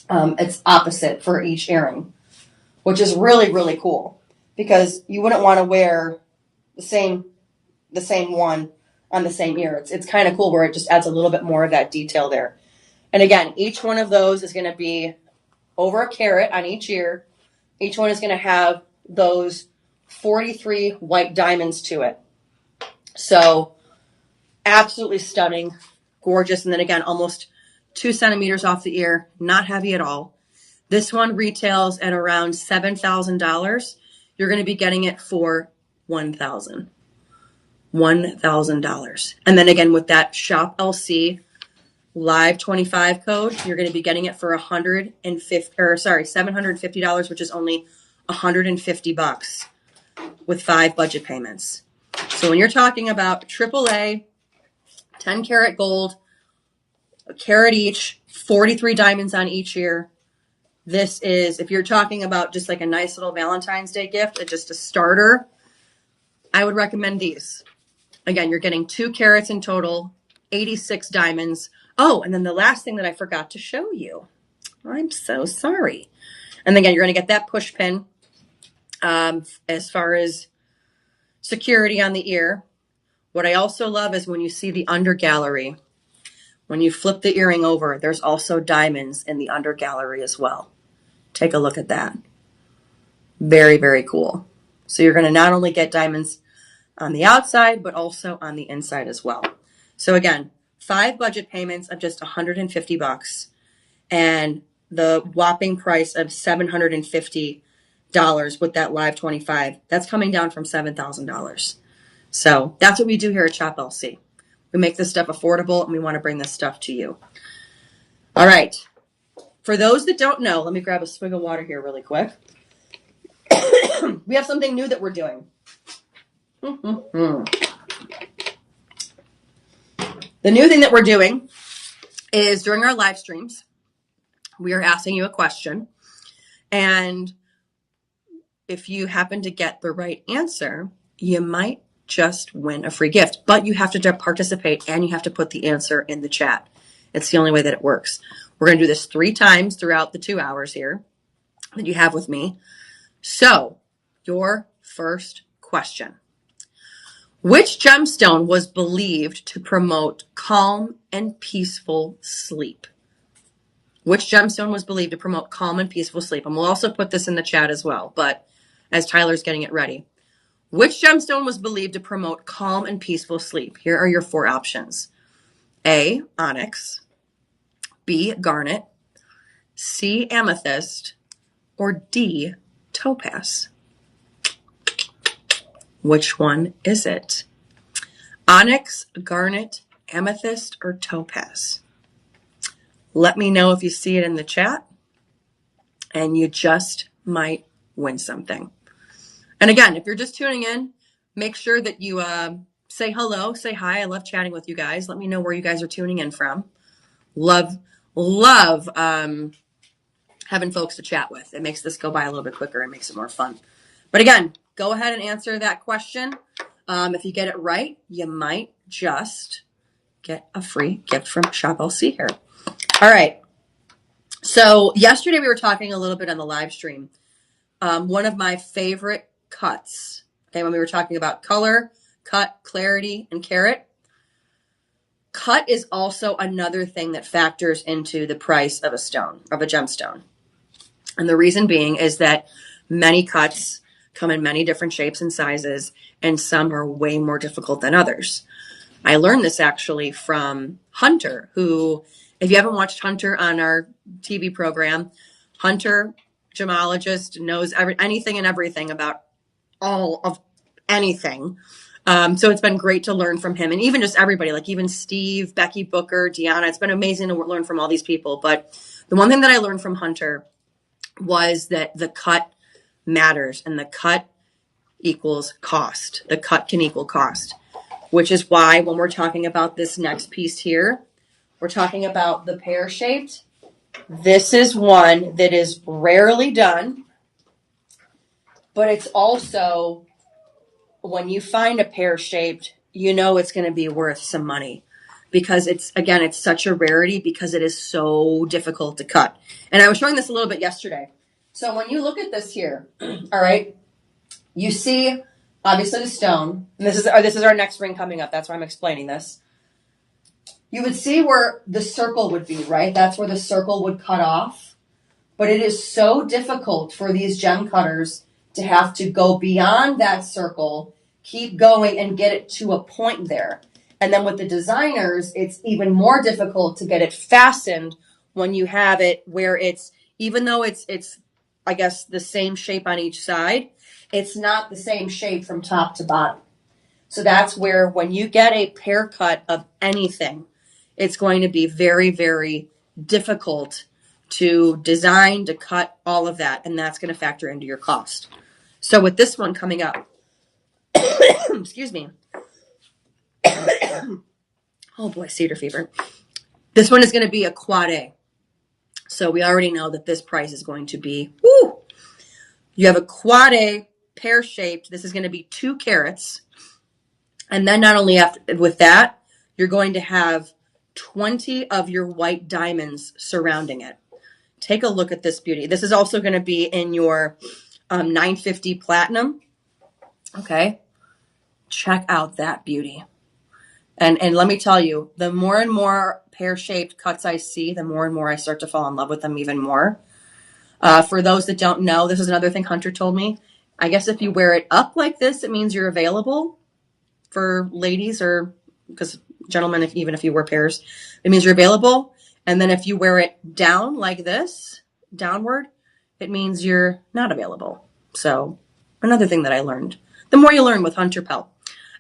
it's opposite for each earring, which is really, really cool because you wouldn't want to wear the same one on the same ear. It's kind of cool where it just adds a little bit more of that detail there. And again, each one of those is going to be over a carat on each ear. Each one is going to have those 43 white diamonds to it. So absolutely stunning, gorgeous. And then again, almost 2 centimeters off the ear, not heavy at all. This one retails at around $7,000. You're going to be getting it for $1,000. $1,000. And then again, with that Shop LC Live 25 code, you're going to be getting it for $750, which is only $150 with 5 budget payments. So when you're talking about AAA, 10 karat gold, a carat each, 43 diamonds on each ear, this is, if you're talking about just like a nice little Valentine's Day gift, just a starter, I would recommend these. Again, you're getting 2 carats in total, 86 diamonds. Oh, and then the last thing that I forgot to show you. I'm so sorry. And again, you're going to get that push pin as far as security on the ear. What I also love is when you see the under gallery. When you flip the earring over, there's also diamonds in the under gallery as well. Take a look at that. Very, very cool. So you're going to not only get diamonds on the outside, but also on the inside as well. So again, 5 budget payments of just $150 and the whopping price of $750 with that Live 25. That's coming down from $7,000. So that's what we do here at Shop LC. We make this stuff affordable and we want to bring this stuff to you. All right. For those that don't know, let me grab a swig of water here really quick. We have something new that we're doing. The new thing that we're doing is during our live streams, we are asking you a question. And if you happen to get the right answer, you might just win a free gift. But you have to participate and you have to put the answer in the chat. It's the only way that it works. We're going to do this 3 times throughout the 2 hours here that you have with me. So, your first question. Which gemstone was believed to promote calm and peaceful sleep? Which gemstone was believed to promote calm and peaceful sleep? And we'll also put this in the chat as well, but as Tyler's getting it ready. Which gemstone was believed to promote calm and peaceful sleep? Here are your 4 options. A, onyx. B, garnet. C, amethyst. Or D, topaz. Which one is it? Onyx, garnet, amethyst, or topaz? Let me know if you see it in the chat, and you just might win something. And again, if you're just tuning in, make sure that you say hello, say hi. I love chatting with you guys. Let me know where you guys are tuning in from. Love having folks to chat with. It makes this go by a little bit quicker and makes it more fun. But again, go ahead and answer that question. If you get it right, you might just get a free gift from Shop LC here. All right. So yesterday we were talking a little bit on the live stream. One of my favorite cuts, okay, when we were talking about color, cut, clarity, and carat. Cut is also another thing that factors into the price of a stone, of a gemstone. And the reason being is that many cuts come in many different shapes and sizes, and some are way more difficult than others. I learned this actually from Hunter, who, if you haven't watched Hunter on our TV program, Hunter, gemologist, knows anything and everything about all of anything. So it's been great to learn from him, and even just everybody, like even Steve, Becky Booker, Deanna. It's been amazing to learn from all these people. But the one thing that I learned from Hunter was that the cut matters, and the cut equals cost. The cut can equal cost, which is why when we're talking about this next piece here, we're talking about the pear-shaped. This is one that is rarely done, but it's also, when you find a pear-shaped, you know it's going to be worth some money, because it's such a rarity because it is so difficult to cut. And I was showing this a little bit yesterday. So when you look at this here, all right, you see obviously the stone. And this is our next ring coming up. That's why I'm explaining this. You would see where the circle would be, right? That's where the circle would cut off. But it is so difficult for these gem cutters to have to go beyond that circle, keep going, and get it to a point there. And then with the designers, it's even more difficult to get it fastened when you have it where it's, even though it's I guess the same shape on each side, it's not the same shape from top to bottom. So that's where when you get a pear cut of anything, it's going to be very, very difficult to design, to cut, all of that. And that's going to factor into your cost. So with this one coming up, excuse me. Oh boy, cedar fever. This one is going to be a quad A. So we already know that this price is going to be, woo! You have a quad A, pear-shaped. This is going to be 2 carats. And then not only with that, you're going to have 20 of your white diamonds surrounding it. Take a look at this beauty. This is also going to be in your 950 platinum. Okay. Check out that beauty. And let me tell you, the more and more pear-shaped cuts I see, the more and more I start to fall in love with them even more. For those that don't know, this is another thing Hunter told me. I guess if you wear it up like this, it means you're available for ladies, or because gentlemen, even if you wear pairs, it means you're available. And then if you wear it down like this, downward, it means you're not available. So another thing that I learned. The more you learn with Hunter Pelt.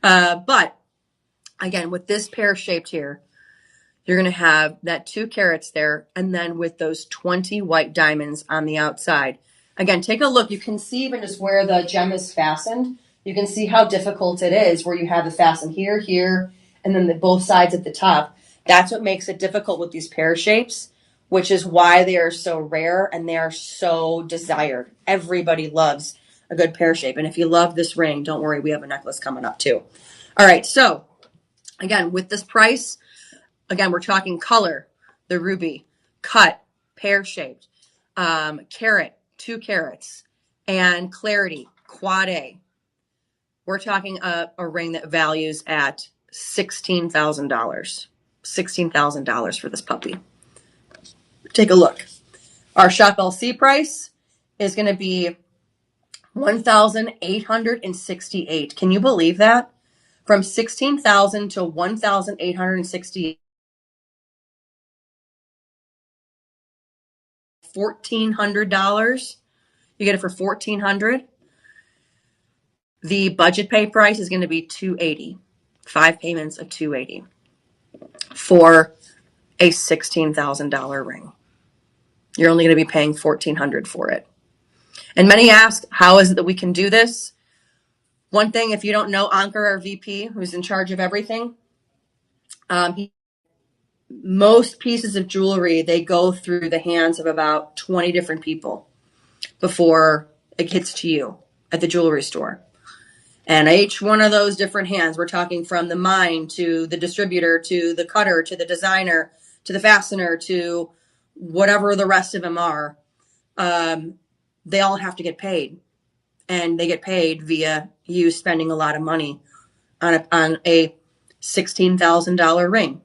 But again, with this pear-shaped here, you're going to have that 2 carats there, and then with those 20 white diamonds on the outside. Again, take a look. You can see even just where the gem is fastened. You can see how difficult it is, where you have the fasten here, here, and then both sides at the top. That's what makes it difficult with these pear shapes, which is why they are so rare and they are so desired. Everybody loves a good pear shape. And if you love this ring, don't worry, we have a necklace coming up too. All right, so again, with this price, again, we're talking color, the ruby, cut, pear-shaped, carat, 2 carats, and clarity, quad A. We're talking a ring that values at $16,000. $16,000 for this puppy. Take a look. Our Shop LC price is going to be $1,868. Can you believe that? From $16,000 to $1,868. $1,400. You get it for $1,400. The budget pay price is going to be $280. 5 payments of $280 for a $16,000 ring. You're only going to be paying $1,400 for it. And many ask, how is it that we can do this? One thing, if you don't know Ankur, our VP, who's in charge of everything, most pieces of jewelry, they go through the hands of about 20 different people before it gets to you at the jewelry store. And each one of those different hands, we're talking from the mine to the distributor to the cutter to the designer to the fastener to whatever the rest of them are, they all have to get paid. And they get paid via you spending a lot of money on a $16,000 ring.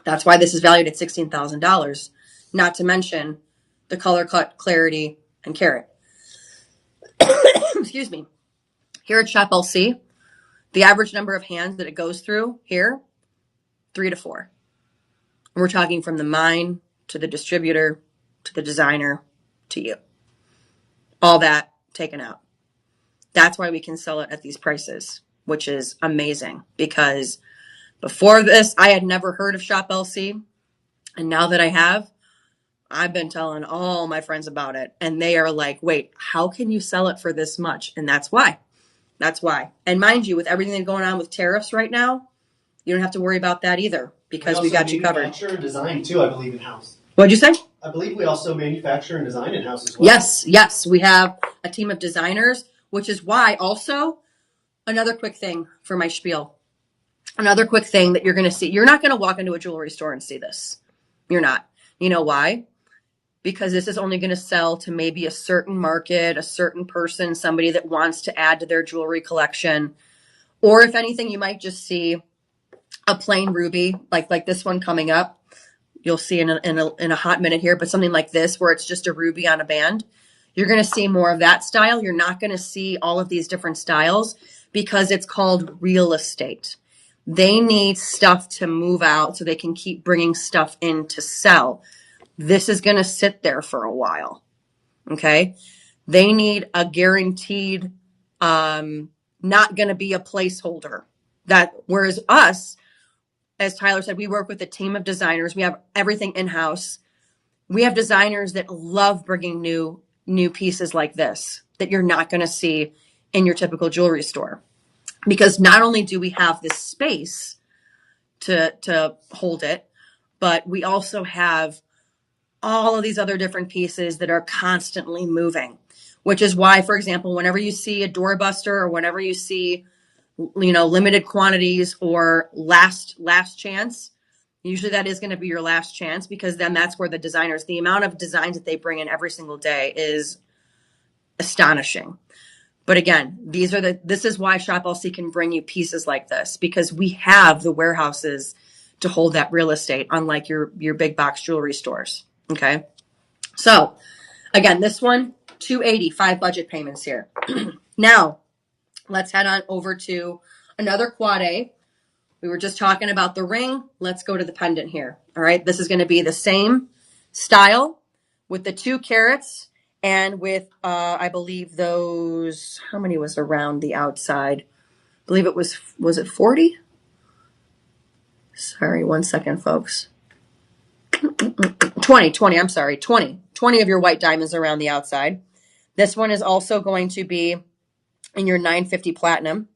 That's why this is valued at $16,000, not to mention the color, cut, clarity, and carat. Excuse me. Here at Shop LC, the average number of hands that it goes through here, 3 to 4. We're talking from the mine to the distributor to the designer to you. All that taken out. That's why we can sell it at these prices, which is amazing, because before this, I had never heard of Shop LC. And now that I have, I've been telling all my friends about it. And they are like, wait, how can you sell it for this much? And that's why. That's why. And mind you, with everything that's going on with tariffs right now, you don't have to worry about that either, because we got you covered. Manufacture and design too, I believe, in-house. What'd you say? I believe we also manufacture and design in-house as well. Yes. We have a team of designers, which is why also another quick thing for my spiel. Another quick thing that you're going to see. You're not going to walk into a jewelry store and see this. You're not. You know why? Because this is only going to sell to maybe a certain market, a certain person, somebody that wants to add to their jewelry collection. Or if anything, you might just see a plain ruby, like this one coming up. You'll see in a hot minute here, but something like this where it's just a ruby on a band. You're going to see more of that style. You're not going to see all of these different styles because it's called real estate. They need stuff to move out so they can keep bringing stuff in to sell. This is going to sit there for a while. Okay. They need a guaranteed, not going to be a placeholder. Whereas us, as Tyler said, we work with a team of designers. We have everything in-house. We have designers that love bringing new pieces like this that you're not going to see in your typical jewelry store. Because not only do we have this space to hold it, but we also have all of these other different pieces that are constantly moving, which is why, for example, whenever you see a doorbuster or whenever you see, limited quantities or last chance, usually that is going to be your last chance, because then that's where the amount of designs that they bring in every single day is astonishing. But again, this is why Shop LC can bring you pieces like this, because we have the warehouses to hold that real estate, unlike your big box jewelry stores. Okay. So again, this one, $280, 5 budget payments here. Now let's head on over to another quad A. We were just talking about the ring. Let's go to the pendant here. All right. This is going to be the same style with the 2 carats and with, I believe those, how many was around the outside? I believe it was it 40? Sorry, 1 second, folks. 20, I'm sorry, 20 of your white diamonds around the outside. This one is also going to be in your 950 platinum.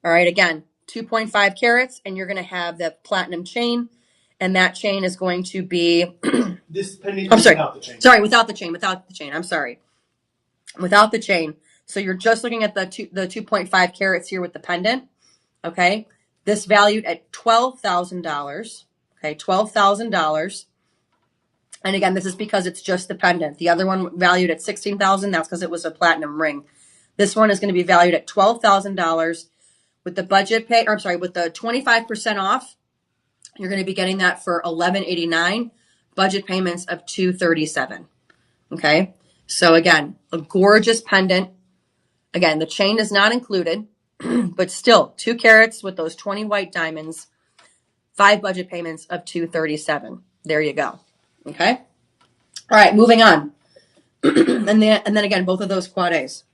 All right, again, 2.5 carats, and you're going to have the platinum chain, and that chain is going to be. This pendant I'm is sorry. without the chain. Sorry, without the chain. Without the chain. I'm sorry. Without the chain. So you're just looking at the 2.5 carats here with the pendant. Okay. This valued at $12,000. Okay, $12,000. And again, this is because it's just the pendant. The other one valued at $16,000. That's because it was a platinum ring. This one is going to be valued at $12,000 with the budget pay. Or I'm sorry, with the 25% off. You're going to be getting that for $1,189. Budget payments of $237. Okay. So again, a gorgeous pendant. Again, the chain is not included, but still 2 carats with those 20 white diamonds. 5 budget payments of $237. There you go. Okay. All right, moving on. and then again, both of those quad A's.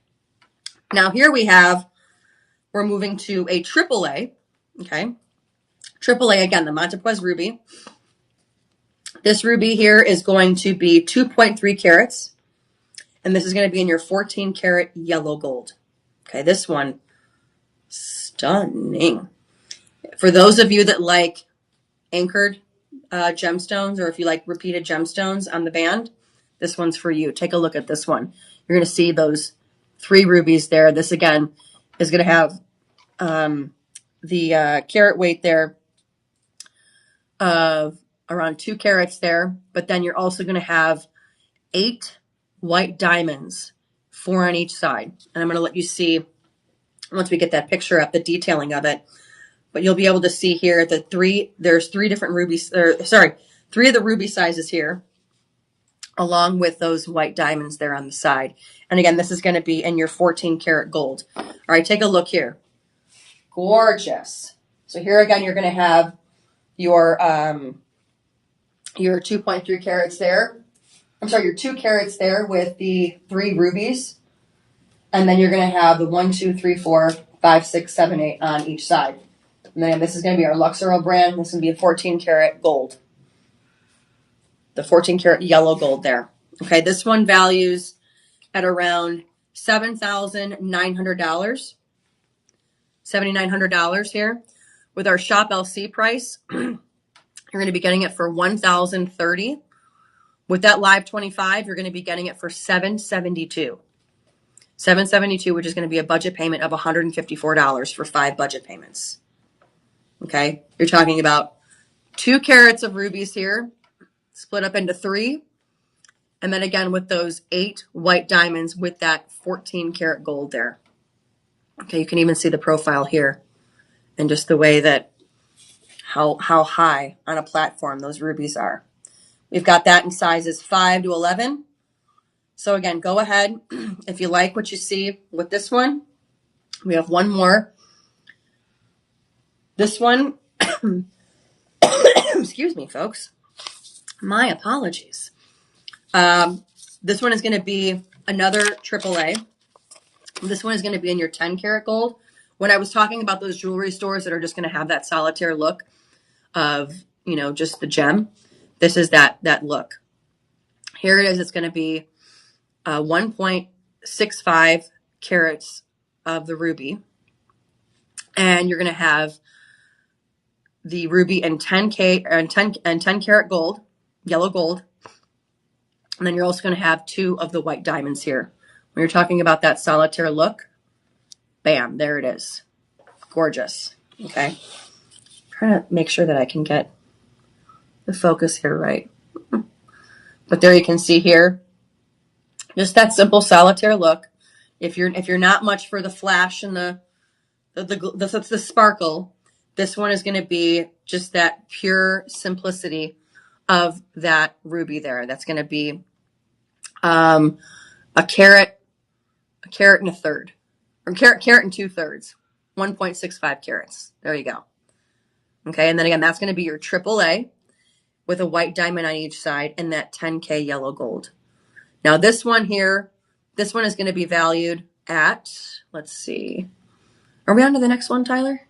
Now here we're moving to a triple A. Okay. Triple A, again, the Montepuez ruby. This ruby here is going to be 2.3 carats. And this is going to be in your 14 karat yellow gold. Okay, this one, stunning. For those of you that like anchored gemstones, or if you like repeated gemstones on the band, this one's for you. Take a look at this one. You're going to see those 3 rubies there. This again is going to have the carat weight there of around 2 carats there, but then you're also going to have 8 white diamonds, 4 on each side. And I'm going to let you see once we get that picture up, the detailing of it. But you'll be able to see here that there's 3 different rubies, 3 of the ruby sizes here, along with those white diamonds there on the side. And again, this is going to be in your 14 karat gold. All right, take a look here. Gorgeous. So here again, you're going to have your 2.3 carats there. I'm sorry, your 2 carats there with the 3 rubies. And then you're going to have the 1, 2, 3, 4, 5, 6, 7, 8 on each side. And then this is going to be our Luxoro brand. This is going to be a 14 karat gold. The 14 karat yellow gold there. Okay, this one values at around $7,900. $7,900 here. With our Shop LC price, you're going to be getting it for $1,030. With that live 25, you're going to be getting it for $772. $772, which is going to be a budget payment of $154 for 5 budget payments. Okay, you're talking about 2 carats of rubies here, split up into 3. And then again with those 8 white diamonds with that 14 karat gold there. Okay, you can even see the profile here and just the way that how high on a platform those rubies are. We've got that in sizes 5 to 11. So again, go ahead. If you like what you see with this one, we have one more. This one, excuse me, folks. My apologies. This one is going to be another AAA. This one is going to be in your 10 karat gold. When I was talking about those jewelry stores that are just going to have that solitaire look of, just the gem, this is that look. Here it is. It's going to be 1.65 carats of the ruby. And you're going to have the ruby in 10 karat gold, yellow gold. And then you're also going to have 2 of the white diamonds here. When you're talking about that solitaire look, bam, there it is. Gorgeous. Okay. I'm trying to make sure that I can get the focus here right. But there you can see here, just that simple solitaire look. If you're not much for the flash and the sparkle, this one is going to be just that pure simplicity of that ruby there. That's going to be a carat and a third, or carat and 2/3, 1.65 carats. There you go. Okay, and then again, that's going to be your AAA with a white diamond on each side and that 10K yellow gold. Now this one here, this one is going to be valued at, let's see, are we on to the next one, Tyler?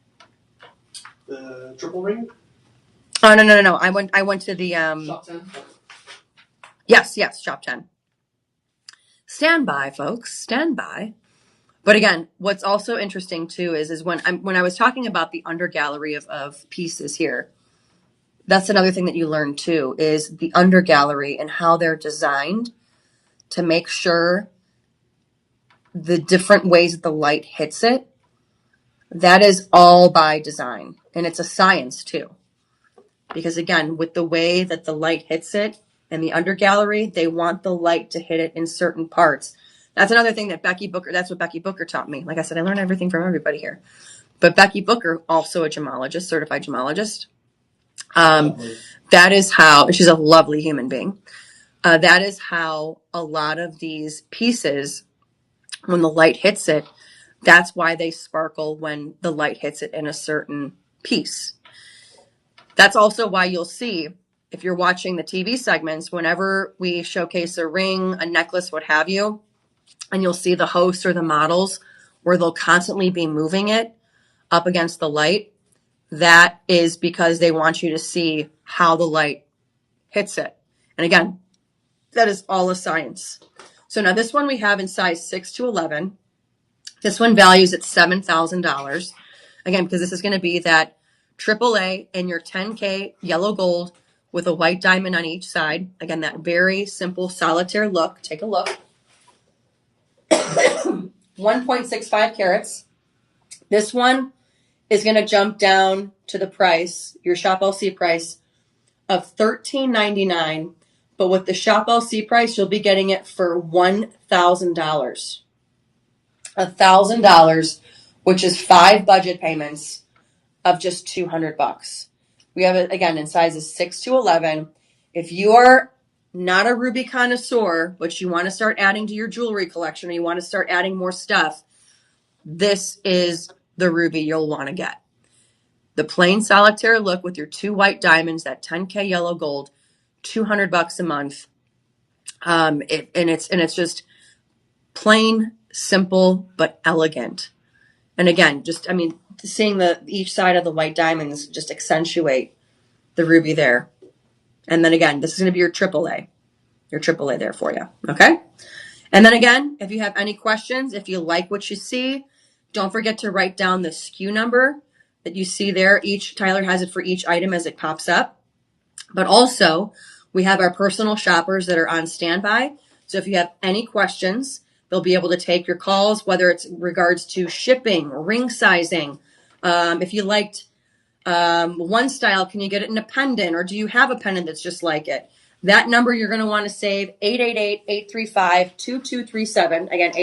The triple ring? Oh, no. I went to the Shop 10? Yes, Shop 10. Stand by, folks. Stand by. But again, what's also interesting too is when I was talking about the under gallery of pieces here, that's another thing that you learn too, is the under gallery and how they're designed to make sure the different ways that the light hits it, that is all by design. And it's a science too. Because again, with the way that the light hits it in the under gallery, they want the light to hit it in certain parts. That's another thing that that's what Becky Booker taught me. Like I said, I learned everything from everybody here. But Becky Booker, also a gemologist, certified gemologist. That is how, she's a lovely human being. That is how a lot of these pieces, when the light hits it, that's why they sparkle when the light hits it in a certain piece. That's also why you'll see, if you're watching the TV segments, whenever we showcase a ring, a necklace, what have you, and you'll see the hosts or the models where they'll constantly be moving it up against the light, that is because they want you to see how the light hits it. And again, that is all a science. So now this one we have in size 6 to 11. This one values at $7,000. Again, because this is going to be that AAA in your 10K yellow gold with a white diamond on each side. Again, that very simple solitaire look. Take a look. 1.65 carats. This one is going to jump down to the price, your Shop LC price, of $13.99. But with the Shop LC price, you'll be getting it for $1,000. $1,000, which is 5 budget payments of just $200. We have it again in sizes 6 to 11. If you are not a ruby connoisseur, but you want to start adding to your jewelry collection, or you want to start adding more stuff, this is the ruby you'll want to get. The plain solitaire look with your 2 white diamonds, that 10K yellow gold, $200 a month. It's just plain, simple, but elegant. And again, seeing each side of the white diamonds just accentuate the ruby there. And then again, this is going to be your AAA there for you. Okay. And then again, if you have any questions, if you like what you see, don't forget to write down the SKU number that you see there. Tyler has it for each item as it pops up. But also, we have our personal shoppers that are on standby. So if you have any questions, they'll be able to take your calls, whether it's in regards to shipping, ring sizing. If you liked one style, can you get it in a pendant, or do you have a pendant that's just like it? That number you're going to want to save, 888-835-2237. Again,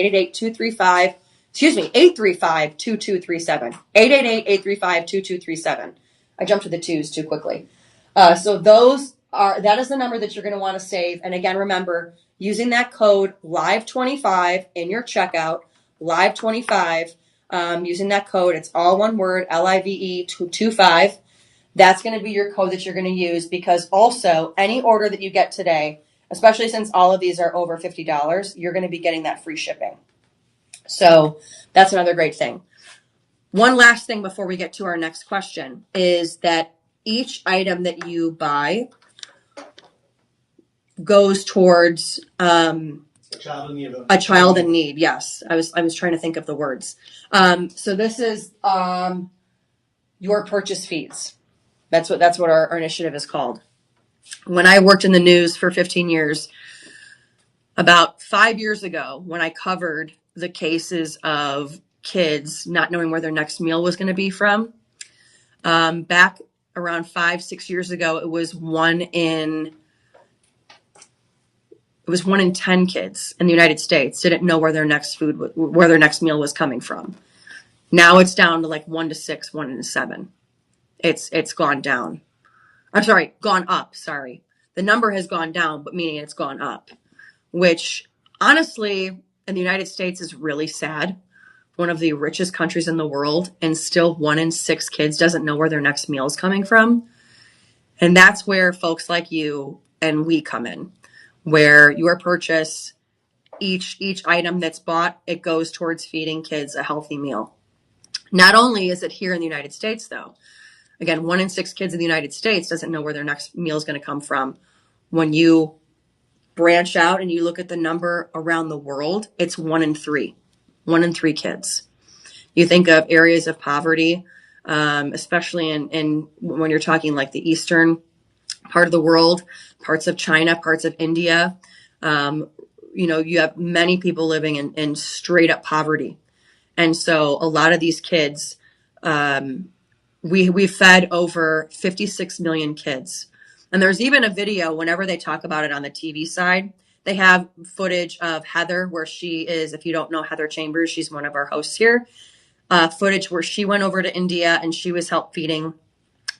835-2237. 888-835-2237. I jumped to the twos too quickly. So that is the number that you're going to want to save. And again, remember, using that code LIVE25 in your checkout, LIVE25, using that code, it's all one word, LIVE25. That's going to be your code that you're going to use, because also any order that you get today, especially since all of these are over $50, you're going to be getting that free shipping. So that's another great thing. One last thing before we get to our next question is that each item that you buy goes towards a child in need. Yes, I was trying to think of the words. So this is your purchase fees. That's what our initiative is called. When I worked in the news for 15 years, about 5 years ago, when I covered the cases of kids not knowing where their next meal was going to be from, back around 5-6 years ago, it was 1 in 10 kids in the United States didn't know where their next meal was coming from. Now it's down to like 1 to 6, 1 in 7. It's gone down. Gone up. Sorry. The number has gone down, but meaning it's gone up, which honestly in the United States is really sad. One of the richest countries in the world, and still 1 in 6 kids doesn't know where their next meal is coming from. And that's where folks like you and we come in, where your purchase, each item that's bought, it goes towards feeding kids a healthy meal. Not only is it here in the United States, though. Again, 1 in 6 kids in the United States doesn't know where their next meal is going to come from. When you branch out and you look at the number around the world, it's 1 in 3. 1 in 3 kids. You think of areas of poverty, especially in when you're talking like the eastern part of the world, parts of China, parts of India. You have many people living in straight up poverty. And so a lot of these kids, we fed over 56 million kids. And there's even a video, whenever they talk about it on the TV side, they have footage of Heather, where she is, if you don't know Heather Chambers, she's one of our hosts here, footage where she went over to India and she was help feeding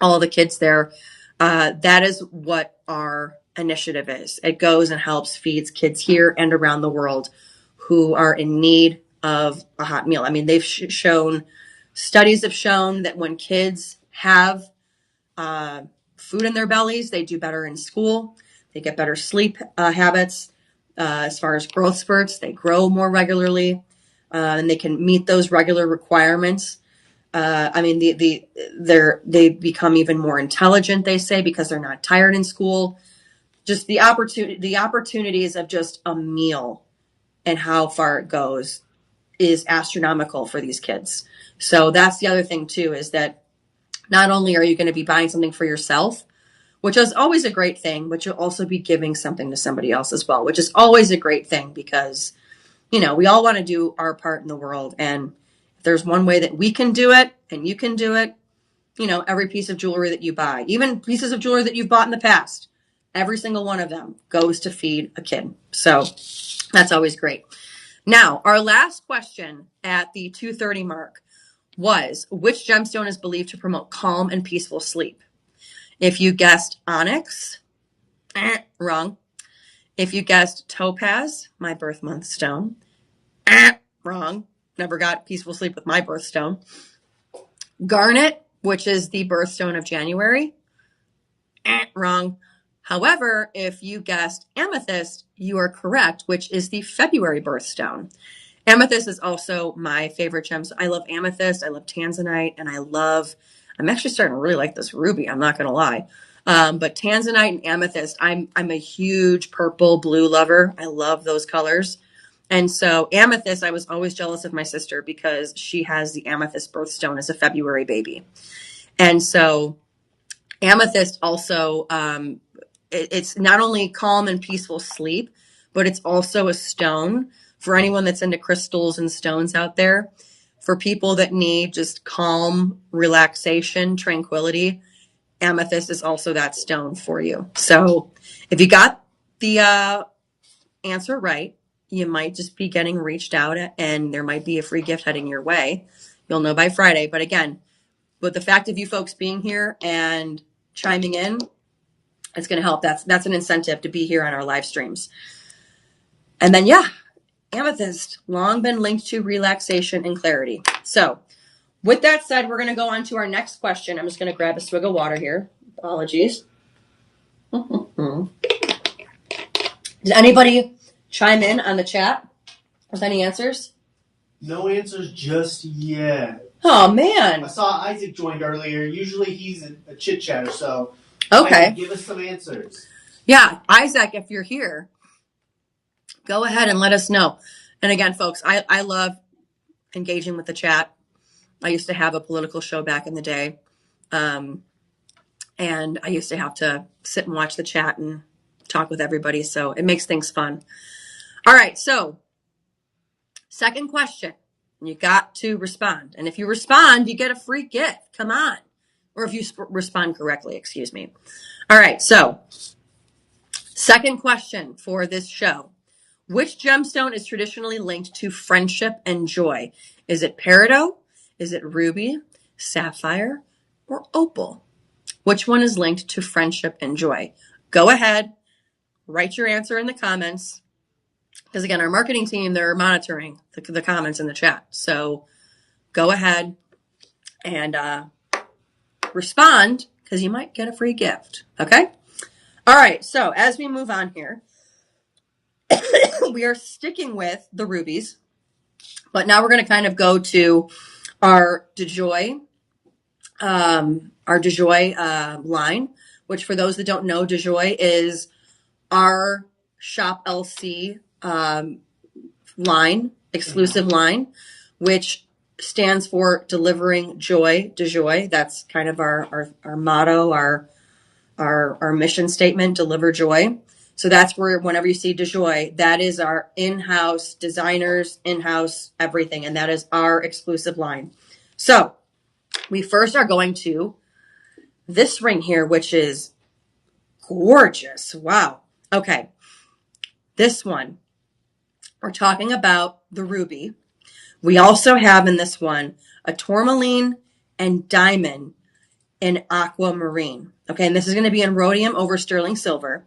all the kids there. That is what our initiative is. It goes and helps feeds kids here and around the world who are in need of a hot meal. I mean, they've studies have shown that when kids have food in their bellies, they do better in school. They get better sleep habits. As far as growth spurts, they grow more regularly, and they can meet those regular requirements. I mean, they become even more intelligent, they say, because they're not tired in school. Just the opportunities of just a meal and how far it goes is astronomical for these kids. So that's the other thing too, is that not only are you going to be buying something for yourself, which is always a great thing, but you'll also be giving something to somebody else as well, which is always a great thing because, we all want to do our part in the world. And if there's one way that we can do it and you can do it, every piece of jewelry that you buy, even pieces of jewelry that you've bought in the past, every single one of them goes to feed a kid. So that's always great. Now, our last question at the 2:30 mark was, which gemstone is believed to promote calm and peaceful sleep? If you guessed onyx, wrong. If you guessed topaz, my birth month stone, wrong. Never got peaceful sleep with my birthstone. Garnet, which is the birthstone of January, wrong. However, if you guessed amethyst, you are correct, which is the February birthstone. Amethyst is also my favorite gem. I love amethyst, I love tanzanite, and I'm actually starting to really like this ruby, I'm not going to lie. But tanzanite and amethyst, I'm a huge purple blue lover. I love those colors. And so amethyst, I was always jealous of my sister because she has the amethyst birthstone as a February baby. And so amethyst also, it's not only calm and peaceful sleep, but it's also a stone for anyone that's into crystals and stones out there. For people that need just calm, relaxation, tranquility, amethyst is also that stone for you. So if you got the answer right, you might just be getting reached out at, and there might be a free gift heading your way. You'll know by Friday. But again, with the fact of you folks being here and chiming in, it's going to help. That's an incentive to be here on our live streams. And then, amethyst, long been linked to relaxation and clarity. So with that said, we're going to go on to our next question. I'm just going to grab a swig of water here. Apologies. Did anybody chime in on the chat with any answers? No answers just yet. Oh, man. I saw Isaac joined earlier. Usually he's a chit-chatter, so okay. Give us some answers. Yeah, Isaac, if you're here, go ahead and let us know. And again, folks, I love engaging with the chat. I used to have a political show back in the day, and I used to have to sit and watch the chat and talk with everybody, so it makes things fun. All right, so second question. You got to respond. And if you respond, you get a free gift. Come on. Or if you respond correctly, excuse me. All right, so second question for this show. Which gemstone is traditionally linked to friendship and joy? Is it peridot? Is it ruby, sapphire, or opal? Which one is linked to friendship and joy? Go ahead, write your answer in the comments. Because again, our marketing team, they're monitoring the comments in the chat. So go ahead and respond, because you might get a free gift. Okay? All right, so as we move on here, we are sticking with the rubies, but now we're going to kind of go to our DeJoy line, which for those that don't know, DeJoy is our Shop LC line, exclusive line, which stands for delivering joy de joy. That's kind of our motto, our mission statement, deliver joy. So that's where whenever you see de joy, that is our in-house designers, in-house everything, and that is our exclusive line. So we first are going to this ring here, which is gorgeous. Wow. Okay. This one, we're talking about the ruby. We also have in this one a tourmaline and diamond in aquamarine. Okay, and this is going to be in rhodium over sterling silver.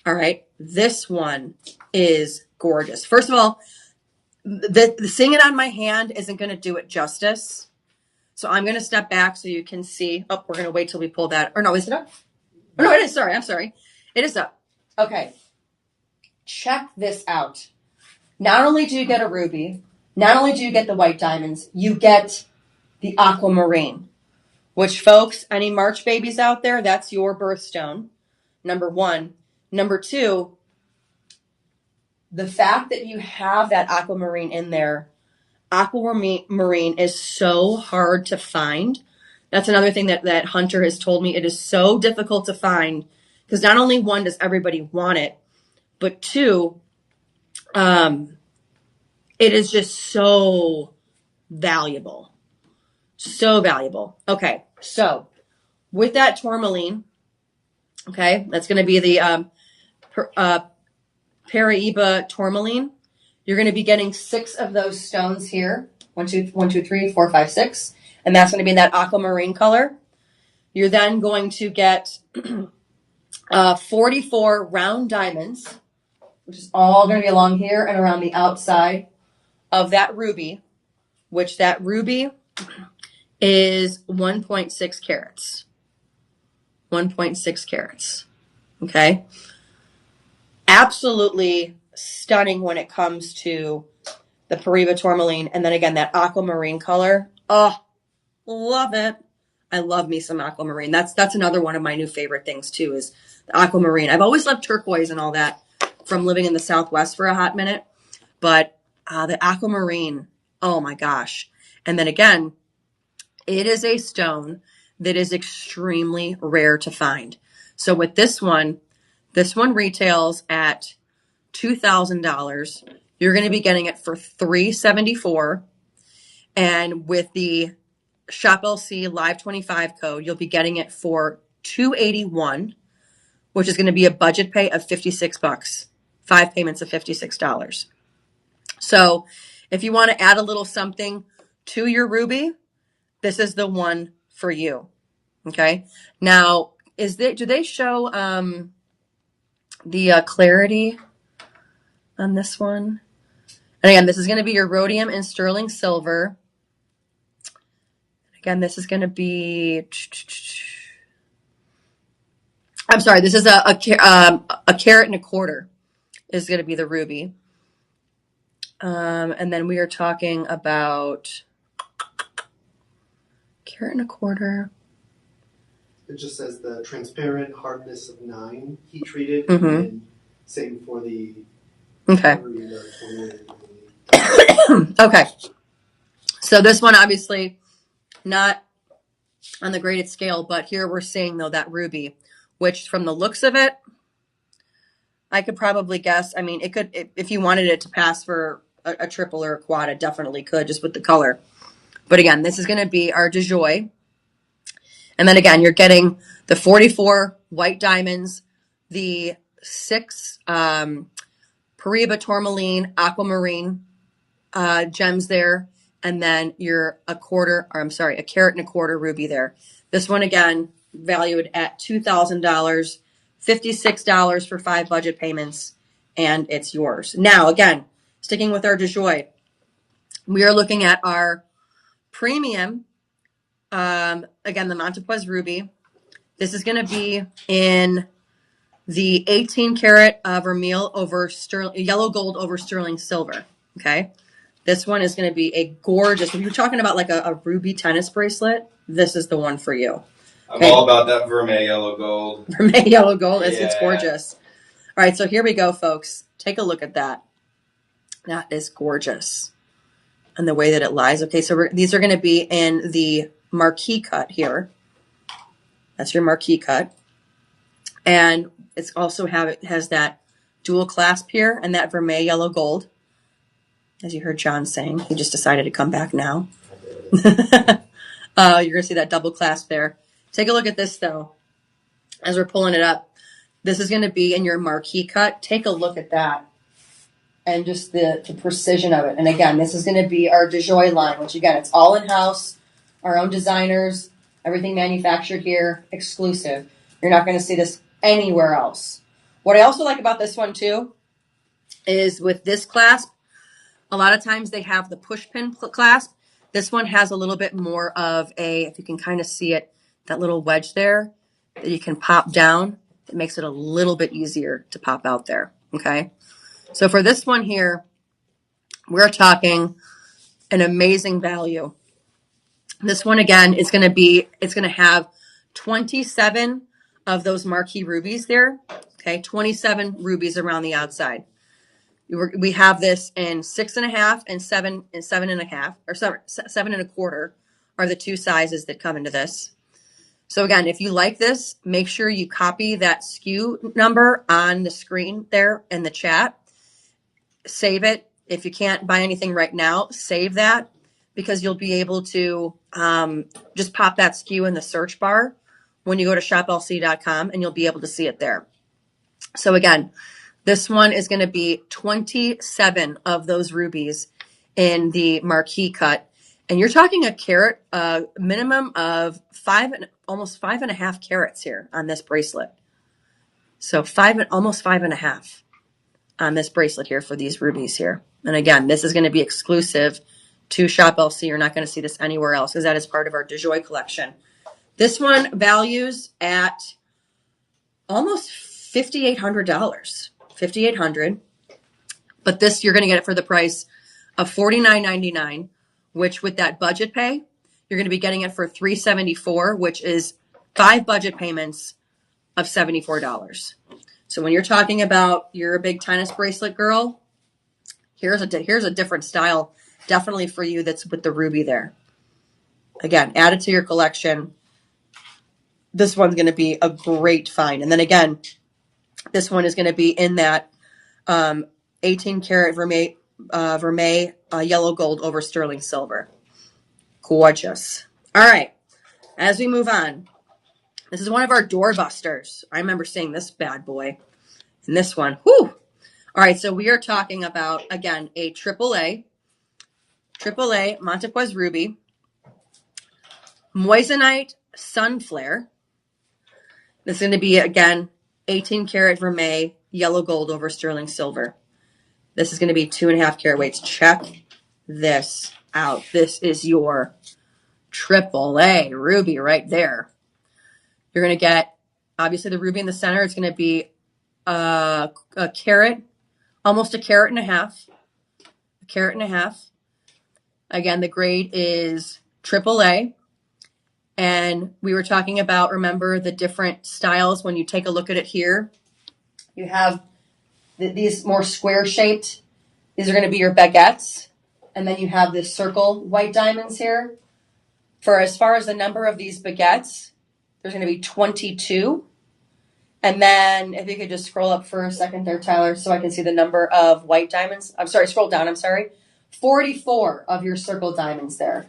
All right, this one is gorgeous. First of all, the seeing it on my hand isn't going to do it justice. So I'm going to step back so you can see. Oh, we're going to wait till we pull that. Or no, is it up? Oh, no, it is. Sorry, I'm sorry. It is up. Okay, check this out. Not only do you get a ruby, not only do you get the white diamonds, you get the aquamarine, which, folks, any March babies out there, that's your birthstone, number one. Number two, the fact that you have that aquamarine in there, aquamarine is so hard to find. That's another thing that Hunter has told me. It is so difficult to find because not only one, does everybody want it, but two, it is just so valuable. So valuable. Okay, so with that tourmaline, okay, that's going to be the Paraiba tourmaline. You're going to be getting 6 of those stones here. 1, 2, 3, 4, 5, 6. And that's going to be in that aquamarine color. You're then going to get 44 round diamonds, which is all going to be along here and around the outside of that ruby, which that ruby is 1.6 carats. 1.6 carats. Okay? Absolutely stunning when it comes to the Paraiba tourmaline. And then again, that aquamarine color. Oh, love it. I love me some aquamarine. That's another one of my new favorite things too, is the aquamarine. I've always loved turquoise and all that from living in the Southwest for a hot minute. But the aquamarine, oh my gosh. And then again, it is a stone that is extremely rare to find. So with this one retails at $2,000. You're going to be getting it for $374. And with the Shop LC Live 25 code, you'll be getting it for $281, which is going to be a budget pay of $56. 5 payments of $56. So if you want to add a little something to your ruby, this is the one for you. Okay. Now, do they show the clarity on this one? And again, this is going to be your rhodium and sterling silver. Again, this is going to be, I'm sorry, this is a carat and a quarter is going to be the ruby. And then we are talking about carat and a quarter. It just says the transparent hardness of 9 heat treated, Mm-hmm. and same for the okay. Okay. So this one obviously not on the graded scale, but here we're seeing though that ruby, which from the looks of it, I could probably guess. I mean, it could, if you wanted it to pass for a triple or a quad, it definitely could just with the color. But again, this is going to be our de joy. And then again, you're getting the 44 white diamonds, the 6 Paraiba tourmaline, aquamarine gems there, and then a carat and a quarter ruby there. This one again, valued at $2,000, $56 for 5 budget payments, and it's yours. Now, again, sticking with our de joy, we are looking at our premium. Again, the Montepuez ruby. This is going to be in the 18 karat vermeil over yellow gold over sterling silver. Okay. This one is going to be a gorgeous, if you're talking about like a ruby tennis bracelet, this is the one for you. I'm all about that vermeil yellow gold. Vermeil yellow gold. It's gorgeous. All right. So here we go, folks. Take a look at that. That is gorgeous. And the way that it lies. Okay, so these are going to be in the marquee cut here. That's your marquee cut. And it's also it has that dual clasp here and that vermeil yellow gold. As you heard John saying, he just decided to come back now. You're going to see that double clasp there. Take a look at this though. As we're pulling it up, this is going to be in your marquee cut. Take a look at that. And just the precision of it. And again, this is going to be our DeJoy line, which again, it's all in-house, our own designers, everything manufactured here, exclusive. You're not going to see this anywhere else. What I also like about this one too is with this clasp, a lot of times they have the push pin clasp. This one has a little bit more of a, if you can kind of see it, that little wedge there that you can pop down. It makes it a little bit easier to pop out there, okay? So for this one here, we're talking an amazing value. This one again is going to be, it's going to have 27 of those marquee rubies there. Okay, 27 rubies around the outside. We have this in 6.5 and 7.5, or 7.25 are the two sizes that come into this. So again, if you like this, make sure you copy that SKU number on the screen there in the chat. Save it. If you can't buy anything right now, save that because you'll be able to just pop that SKU in the search bar when you go to shoplc.com and you'll be able to see it there. So again, this one is going to be 27 of those rubies in the marquee cut. And you're talking a carat, minimum of almost 5.5 carats here on this bracelet. So almost 5.5. On this bracelet here for these rubies here. And again, this is going to be exclusive to Shop LC. You're not going to see this anywhere else because that is part of our DeJoy collection. This one values at almost $5,800. $5,800. But this, you're going to get it for the price of $49.99, which with that budget pay, you're going to be getting it for $374, which is 5 budget payments of $74. So when you're talking about you're a big tennis bracelet girl, here's a different style definitely for you that's with the ruby there. Again, add it to your collection. This one's going to be a great find. And then again, this one is going to be in that 18 karat vermeil yellow gold over sterling silver. Gorgeous. All right, as we move on. This is one of our doorbusters. I remember seeing this bad boy. And this one, whew. All right, so we are talking about, again, a AAA Montepuez ruby, moissanite sun flare. This is going to be, again, 18 karat vermeil, yellow gold over sterling silver. This is going to be 2.5 carat weights. Check this out. This is your AAA ruby right there. You're going to get, obviously, the ruby in the center. It's going to be a carat, almost 1.5 carats. 1.5 carats. Again, the grade is AAA. And we were talking about, remember, the different styles. When you take a look at it here, you have these more square-shaped. These are going to be your baguettes. And then you have this circle white diamonds here. For as far as the number of these baguettes, there's going to be 22. And then if you could just scroll up for a second there, Tyler, so I can see the number of white diamonds. I'm sorry, scroll down, 44 of your circle diamonds there.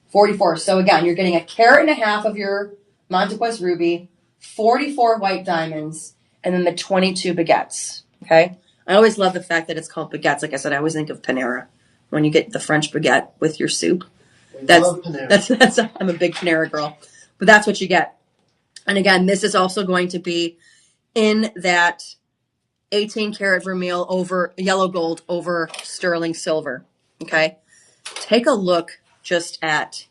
44. So again, you're getting 1.5 carats of your Montepuez ruby, 44 white diamonds, and then the 22 baguettes. Okay? I always love the fact that it's called baguettes. Like I said, I always think of Panera when you get the French baguette with your soup. Love Panera. I'm a big Panera girl. But that's what you get. And again, this is also going to be in that 18 karat vermeil over yellow gold over sterling silver. Okay? Take a look just at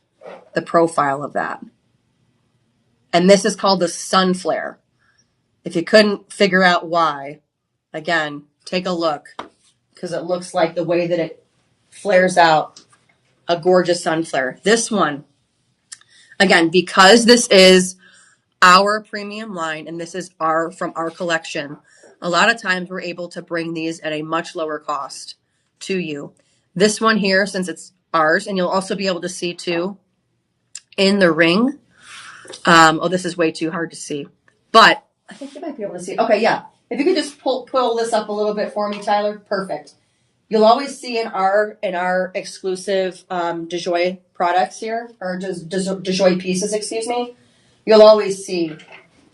the profile of that. And this is called the sun flare. If you couldn't figure out why, again, take a look because it looks like the way that it flares out, a gorgeous sun flare. This one, again, because this is our premium line and this is from our collection, a lot of times we're able to bring these at a much lower cost to you. This one here, since it's ours, and you'll also be able to see too in the ring. Oh, this is way too hard to see, but I think you might be able to see. Okay, yeah. If you could just pull this up a little bit for me, Tyler. Perfect. You'll always see in our exclusive DeJoy products here, or just DeJoy pieces, excuse me. You'll always see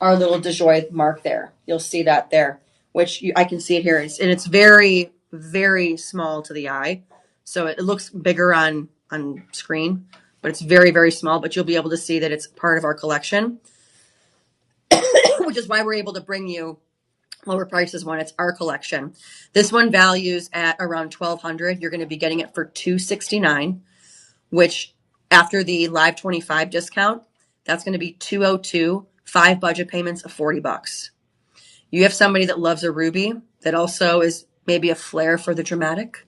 our little DeJoy mark there. You'll see that there, which I can see it here, and it's very, very small to the eye, so it looks bigger on screen, but it's very, very small. But you'll be able to see that it's part of our collection, which is why we're able to bring you lower prices when it's our collection. This one values at around $1,200. You're going to be getting it for $269, which after the Live 25 discount, that's going to be $202, 5 budget payments of $40. You have somebody that loves a ruby that also is maybe a flair for the dramatic.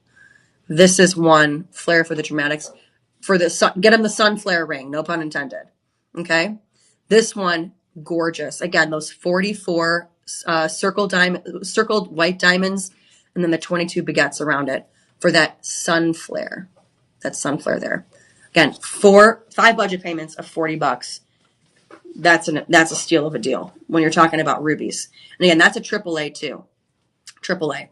This is one flair for the dramatics. For the sun, get them the sun flare ring, no pun intended. Okay, this one gorgeous. Again, those 44 circled white diamonds, and then the 22 baguettes around it for that sun flare. That sun flare there. Again, 5 budget payments of $40. That's a steal of a deal when you're talking about rubies. And again, that's a AAA too. AAA.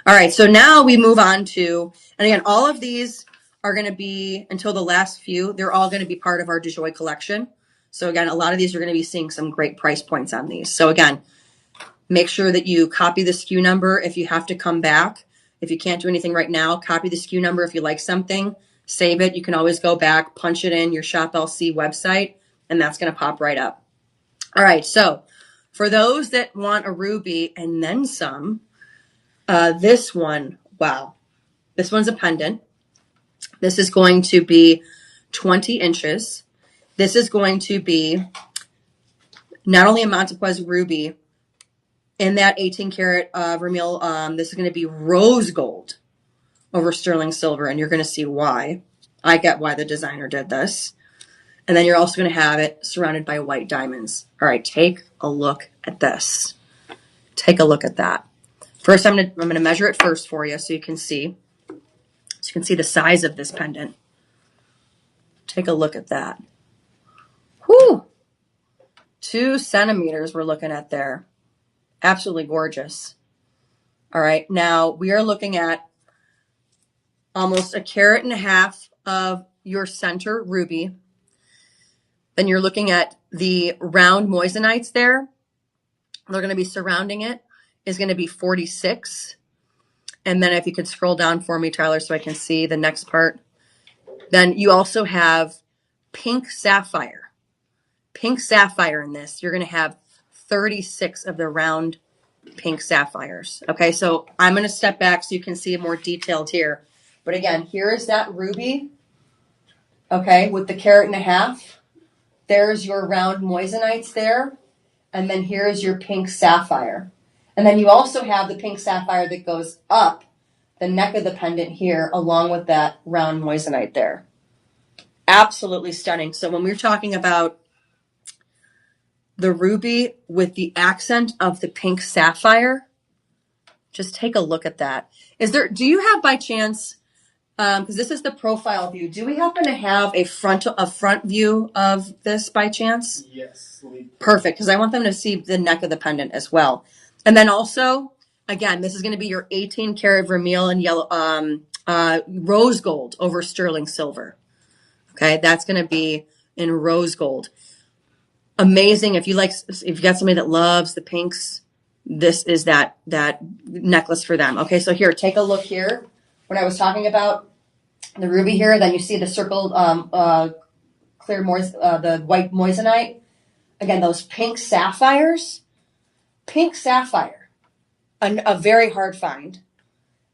All right, so now we move on to, and again, all of these are going to be, until the last few, they're all going to be part of our DeJoy collection. So again, a lot of these are going to be seeing some great price points on these. So again, make sure that you copy the SKU number if you have to come back. If you can't do anything right now, copy the SKU number if you like something. Save it. You can always go back, punch it in your Shop LC website, and that's going to pop right up. All right, so for those that want a ruby and then some, this one, wow. This one's a pendant. This is going to be 20 inches. This is going to be not only a Montepuez ruby in that 18 karat vermeil. This is going to be rose gold over sterling silver, and you're going to see why. I get why the designer did this. And then you're also going to have it surrounded by white diamonds. All right, take a look at this. Take a look at that. First, I'm going to measure it first for you so you can see. So you can see the size of this pendant. Take a look at that. Whew. 2 centimeters we're looking at there. Absolutely gorgeous. All right, now we are looking at almost 1.5 carats of your center ruby. Then you're looking at the round moissanite there. They're going to be surrounding it. Is going to be 46. And then if you could scroll down for me, Tyler, so I can see the next part. Then you also have pink sapphire. Pink sapphire in this. You're going to have 36 of the round pink sapphires. Okay, so I'm going to step back so you can see more detailed here. But again, here is that ruby, okay, with the 1.5 carats. There's your round moissanites there. And then here's your pink sapphire. And then you also have the pink sapphire that goes up the neck of the pendant here, along with that round moissanite there. Absolutely stunning. So when we're talking about the ruby with the accent of the pink sapphire, just take a look at that. Do you have by chance, because this is the profile view, do we happen to have a front view of this by chance? Yes. Perfect, because I want them to see the neck of the pendant as well. And then also, again, this is going to be your 18 karat vermeil and yellow, rose gold over sterling silver. Okay, that's going to be in rose gold. Amazing. If you got somebody that loves the pinks, this is that necklace for them. Okay, so here, take a look here. When I was talking about the ruby here, then you see the circled clear the white moissanite. Again, those pink sapphires. Pink sapphire, a very hard find.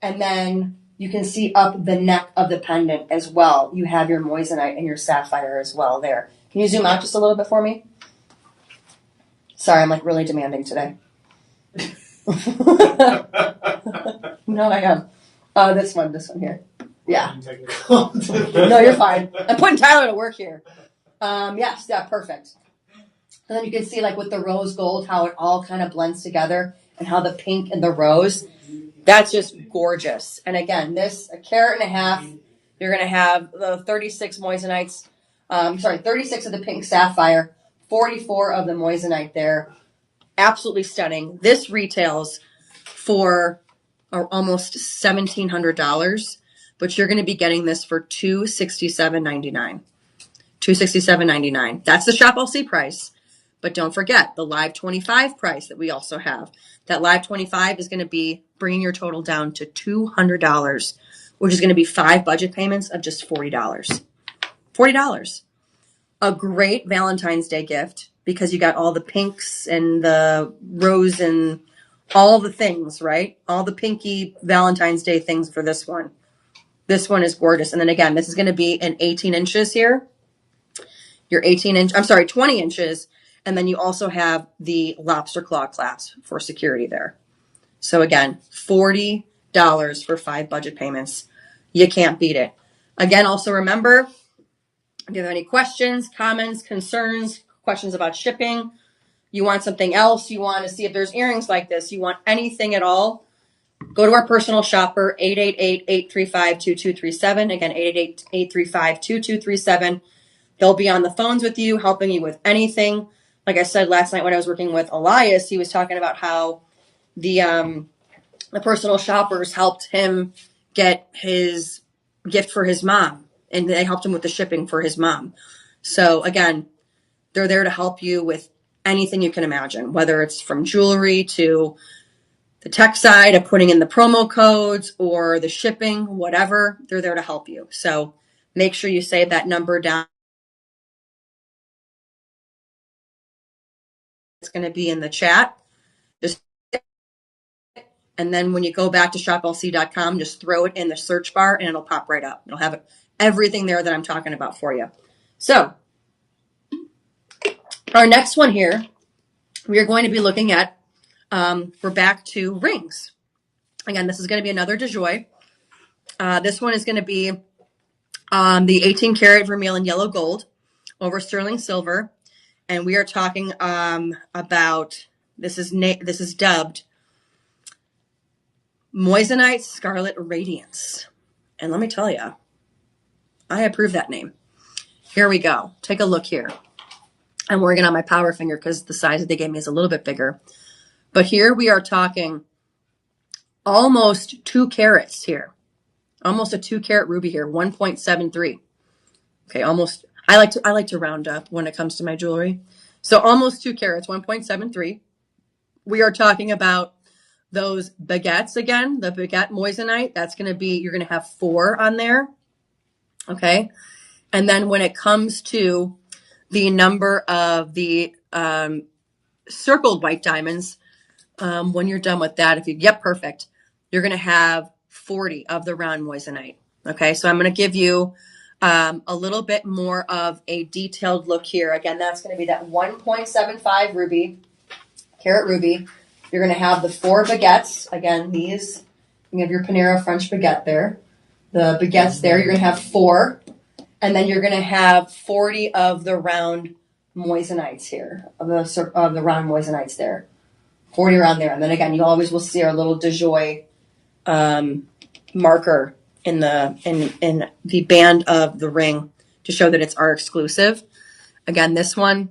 And then you can see up the neck of the pendant as well. You have your moissanite and your sapphire as well there. Can you zoom out just a little bit for me? Sorry, I'm like really demanding today. No, I am. This one here. Yeah. No, you're fine. I'm putting Tyler to work here. Yes, yeah, perfect. And then you can see like with the rose gold, how it all kind of blends together and how the pink and the rose, That's just gorgeous. And again, this, a carat and a half, you're going to have the 36 moissanite, 36 of the pink sapphire, 44 of the moissanite there. Absolutely stunning. This retails for almost $1,700, but you're going to be getting this for $267.99. $267.99. That's the Shop LC price. But don't forget the Live 25 price that we also have. That Live 25 is going to be bringing your total down to $200, which is going to be 5 budget payments of just $40. $40. A great Valentine's Day gift because you got all the pinks and the rose and all the things, right? All the pinky Valentine's Day things for this one. This one is gorgeous. And then again, this is going to be in 18 inches here. Your 20 inches. And then you also have the lobster claw clasp for security there. So again, $40 for 5 budget payments. You can't beat it. Again, also remember, if you have any questions, comments, concerns, questions about shipping, you want something else, you want to see if there's earrings like this, you want anything at all, go to our personal shopper, 888-835-2237. Again, 888-835-2237. They'll be on the phones with you, helping you with anything. Like I said last night when I was working with Elias, he was talking about how the personal shoppers helped him get his gift for his mom, and they helped him with the shipping for his mom. So again, they're there to help you with anything you can imagine, whether it's from jewelry to the tech side of putting in the promo codes or the shipping, whatever, they're there to help you. So make sure you save that number down. It's going to be in the chat. And then when you go back to shoplc.com, just throw it in the search bar and it'll pop right up. It'll have everything there that I'm talking about for you. So our next one here, we are going to be looking at, we're back to rings. Again, this is going to be another DeJoy. This one is going to be the 18 karat vermilion yellow gold over sterling silver. And we are talking about, this is dubbed Moissanite Scarlet Radiance. And let me tell you, I approve that name. Here we go. Take a look here. I'm working on my power finger because the size that they gave me is a little bit bigger. But here we are talking almost 2 carats here. Almost a 2 carat ruby here, 1.73. Okay, almost. I like to round up when it comes to my jewelry. So almost 2 carats, 1.73. We are talking about those baguettes again, the baguette moissanite. That's going to be, you're going to have 4 on there. Okay. And then when it comes to the number of the circled white diamonds, when you're done with that, perfect, you're going to have 40 of the round moissanite. Okay. So I'm going to give you a little bit more of a detailed look here. Again, that's going to be that 1.75 carat ruby. You're going to have the 4 baguettes. Again, these, you have your Panera French baguette there. The baguettes there, you're going to have 4. And then you're going to have 40 of the round moissanites here, of the round moissanites there. 40 around there. And then again, you always will see our little DeJoy marker in the band of the ring to show that it's our exclusive. Again, this one,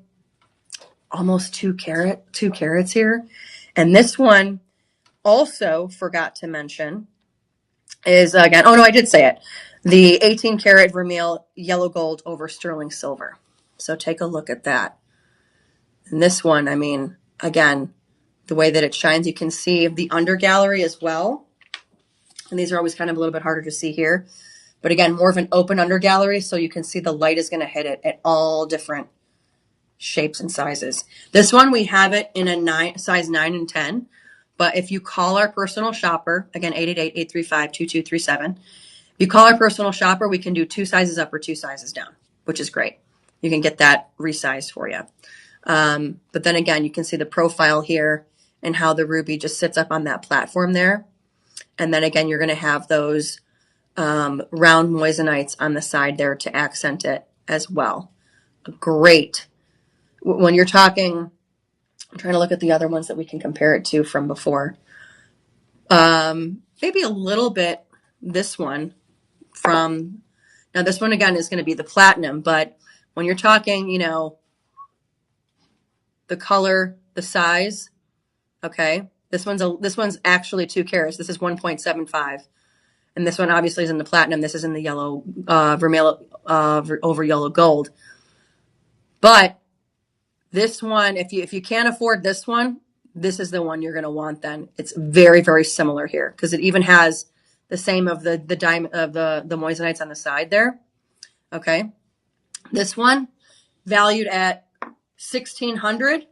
almost 2 carats here. And this one also forgot to mention is, again, oh no, I did say it. The 18 karat vermeil yellow gold over sterling silver. So take a look at that. And this one, I mean, again, the way that it shines, you can see the under gallery as well. And these are always kind of a little bit harder to see here. But again, more of an open under gallery, so you can see the light is going to hit it at all different shapes and sizes. This one, we have it in a size 9 and 10. But if you call our personal shopper, again, 888-835-2237, if you call our personal shopper, we can do 2 sizes up or 2 sizes down, which is great. You can get that resized for you. But then again, you can see the profile here and how the ruby just sits up on that platform there. And then again, you're going to have those round moissanites on the side there to accent it as well. Great. When you're talking, I'm trying to look at the other ones that we can compare it to from before. Maybe a little bit this one from, now this one again is going to be the platinum, but when you're talking, you know, the color, the size, okay, this one's actually 2 carats. This is 1.75. And this one obviously is in the platinum. This is in the yellow, vermilion, over yellow gold. But this one, if you can't afford this one, this is the one you're going to want then. It's very, very similar here because it even has the same of the diamond of the moissanite's on the side there. Okay. This one valued at 1600.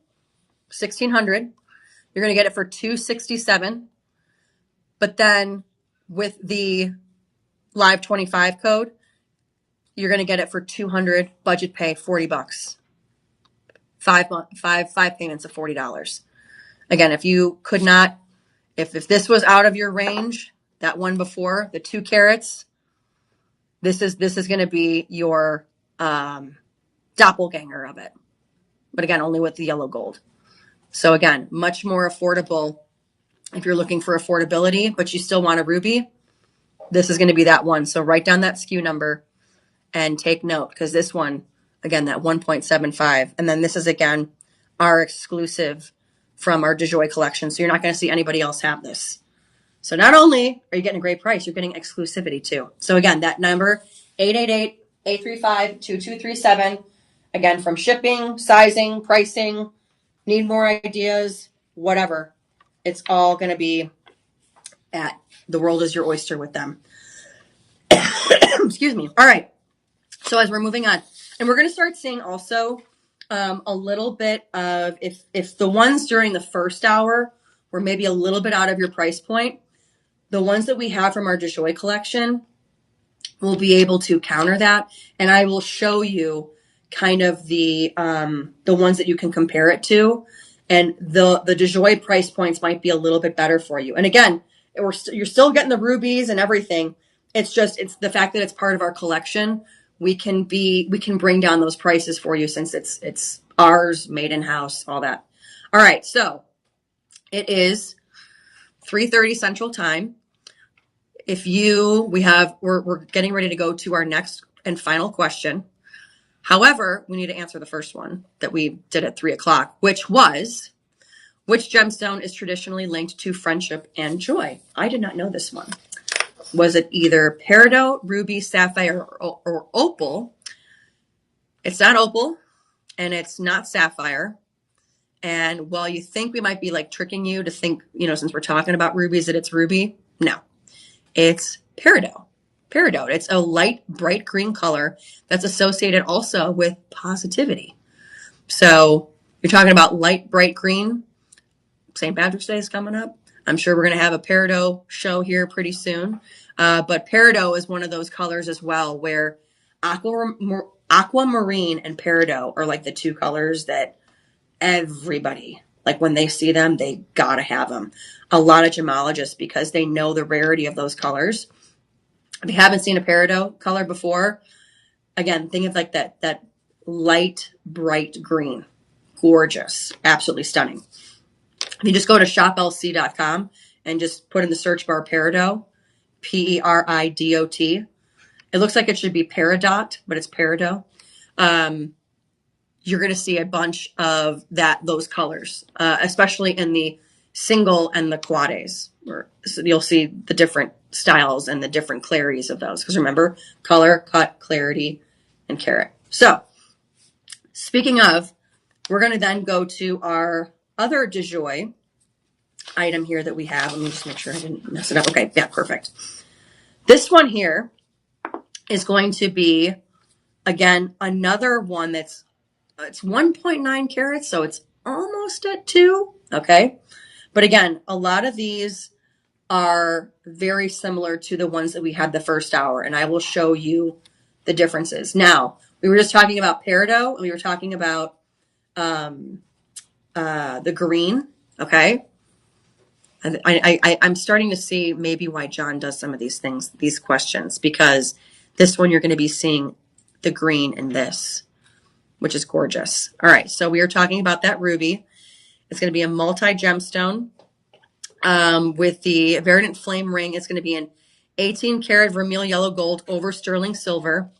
You're going to get it for $267. But then with the Live 25 code, you're going to get it for $200, budget pay $40. Five payments of $40. Again, if you could not, if this was out of your range, that one before, the 2 carats, this is going to be your doppelganger of it. But again, only with the yellow gold. So again, much more affordable if you're looking for affordability, but you still want a ruby. This is going to be that one. So write down that SKU number and take note because this one, again, that 1.75. And then this is, again, our exclusive from our DeJoy collection. So you're not going to see anybody else have this. So not only are you getting a great price, you're getting exclusivity too. So again, that number, 888-835-2237. Again, from shipping, sizing, pricing, need more ideas, whatever. It's all going to be at The World Is Your Oyster with them. Excuse me. All right. So as we're moving on, and we're going to start seeing also a little bit of if the ones during the first hour were maybe a little bit out of your price point, the ones that we have from our DeJoy collection will be able to counter that. And I will show you kind of the ones that you can compare it to. And the DeJoy price points might be a little bit better for you. And again, you're still getting the rubies and everything. It's the fact that it's part of our collection. We can bring down those prices for you since it's ours, made in house, all that. All right, so it is 3:30 Central Time. We're getting ready to go to our next and final question. However, we need to answer the first one that we did at 3:00, which was, which gemstone is traditionally linked to friendship and joy? I did not know this one. Was it either peridot, ruby, sapphire, or opal? It's not opal, and it's not sapphire. And while you think we might be like tricking you to think, since we're talking about rubies, that it's ruby, no, it's peridot. Peridot. It's a light, bright green color that's associated also with positivity. So you're talking about light, bright green. St. Patrick's Day is coming up. I'm sure we're going to have a peridot show here pretty soon. But peridot is one of those colors as well where aquamarine and peridot are like the 2 colors that everybody, like when they see them, they got to have them. A lot of gemologists, because they know the rarity of those colors. If you haven't seen a peridot color before, again, think of like that light, bright green. Gorgeous. Absolutely stunning. If you just go to shoplc.com and just put in the search bar peridot, Peridot. It looks like it should be peridot, but it's peridot. You're going to see a bunch of those colors, especially in the single and the quades. So you'll see the different styles and the different clarities of those. Because remember, color, cut, clarity, and carat. So speaking of, we're going to then go to our other DeJoy item here that we have. Let me just make sure I didn't mess it up. Okay, yeah, perfect. This one here is going to be, again, another one it's 1.9 carats, so it's almost at 2, okay? But again, a lot of these are very similar to the ones that we had the first hour, and I will show you the differences. Now, we were just talking about peridot, and we were talking about the green, okay? I'm starting to see maybe why John does some of these things, these questions, because this one you're going to be seeing the green in this, which is gorgeous. All right, so we are talking about that ruby. It's going to be a multi-gemstone. With the Verdant Flame ring, it's going to be an 18 karat vermeil yellow gold over sterling silver.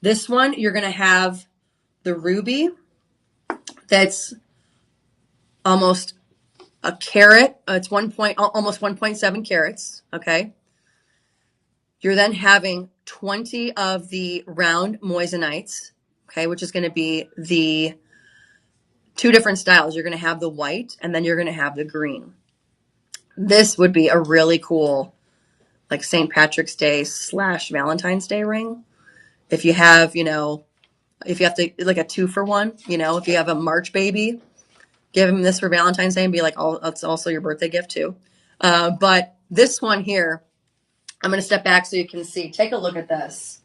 This one, you're going to have the ruby that's almost a carat. It's almost 1.7 carats. Okay. You're then having 20 of the round moissanite, okay, which is going to be the two different styles. You're going to have the white and then you're going to have the green. This would be a really cool, like St. Patrick's Day / Valentine's Day ring. If you have, if you have to, like a 2-for-1, if you have a March baby, give him this for Valentine's Day and be like, oh, it's also your birthday gift too. But this one here, I'm going to step back so you can see. Take a look at this.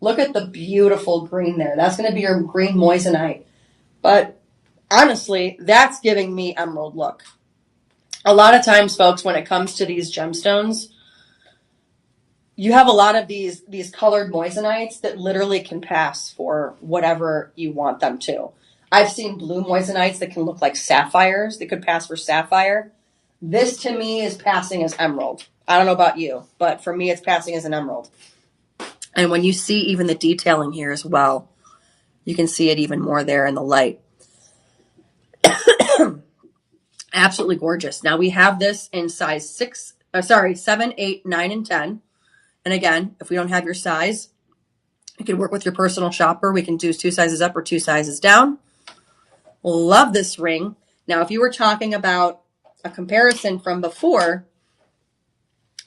Look at the beautiful green there. That's going to be your green moissanite. But honestly, that's giving me emerald look. A lot of times, folks, when it comes to these gemstones, you have a lot of these colored moissanites that literally can pass for whatever you want them to. I've seen blue moissanites that can look like sapphires. They could pass for sapphire. This to me is passing as emerald. I don't know about you, but for me, it's passing as an emerald. And when you see even the detailing here as well, you can see it even more there in the light. Absolutely gorgeous. Now we have this in size 7, 8, 9, and 10. And again, if we don't have your size, you can work with your personal shopper. We can do 2 sizes up or 2 sizes down. Love this ring. Now, if you were talking about a comparison from before,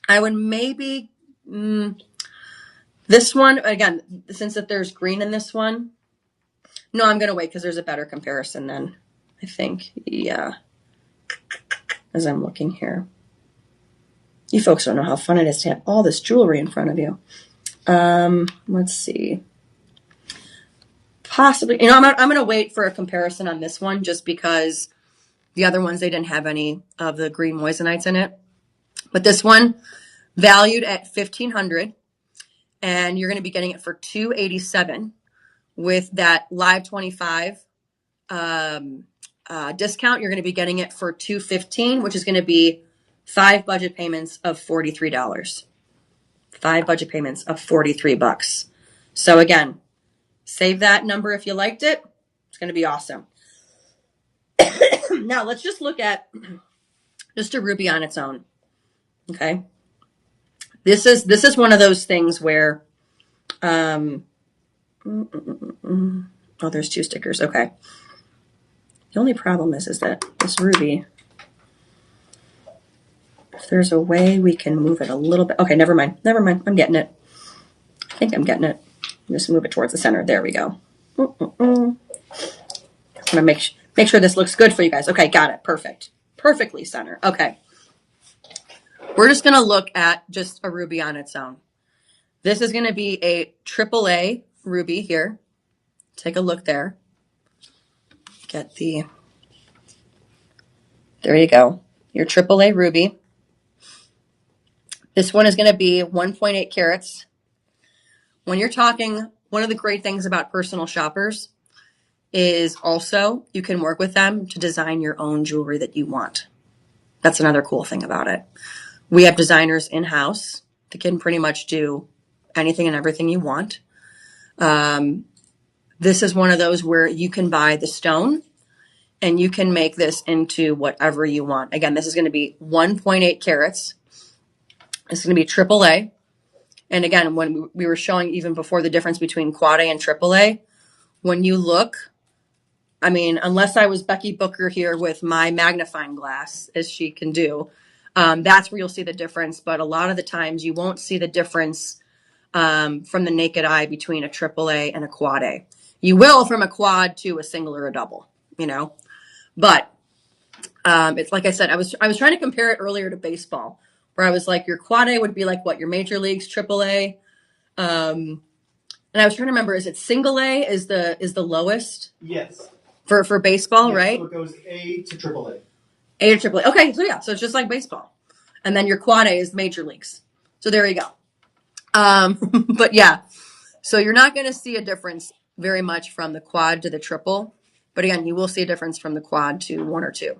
I would maybe, this one, again, since that there's green in this one, no, I'm going to wait because there's a better comparison then, I think. Yeah. As I'm looking here. You folks don't know how fun it is to have all this jewelry in front of you. Let's see. Possibly, I'm going to wait for a comparison on this one just because the other ones, they didn't have any of the green moissanites in it. But this one, valued at $1,500, and you're going to be getting it for $287 with that live 25 discount. You're going to be getting it for $215, which is going to be 5 budget payments of $43. 5 budget payments of $43. So again, save that number if you liked it. It's going to be awesome. Now let's just look at just a ruby on its own. Okay. This is one of those things where, oh, there's 2 stickers. Okay. The only problem is that this ruby, if there's a way we can move it a little bit. Okay, never mind. I'm getting it. I think I'm getting it. Just move it towards the center. There we go. I'm gonna make sure this looks good for you guys. Okay, got it. Perfect. Perfectly center. Okay. We're just gonna look at just a ruby on its own. This is gonna be a AAA ruby here. Take a look there. There you go. Your AAA ruby. This one is going to be 1.8 carats. When you're talking, one of the great things about personal shoppers is also you can work with them to design your own jewelry that you want. That's another cool thing about it. We have designers in-house that can pretty much do anything and everything you want. This is one of those where you can buy the stone and you can make this into whatever you want. Again, this is going to be 1.8 carats. It's going to be AAA. And again, when we were showing even before the difference between quad A and AAA, when you look, I mean, unless I was Becky Booker here with my magnifying glass, as she can do, that's where you'll see the difference. But a lot of the times you won't see the difference from the naked eye between a AAA and a quad A. You will from a quad to a single or a double, But it's like I said, I was trying to compare it earlier to baseball, where I was like, your quad A would be like what, your major leagues, AAA. And I was trying to remember, is it single A is the lowest? Yes. For baseball, yes, right? So it goes A to AAA. A to AAA. Okay, so yeah, so it's just like baseball. And then your quad A is major leagues. So there you go. But yeah, so you're not going to see a difference very much from the quad to the triple. But again, you will see a difference from the quad to 1 or 2.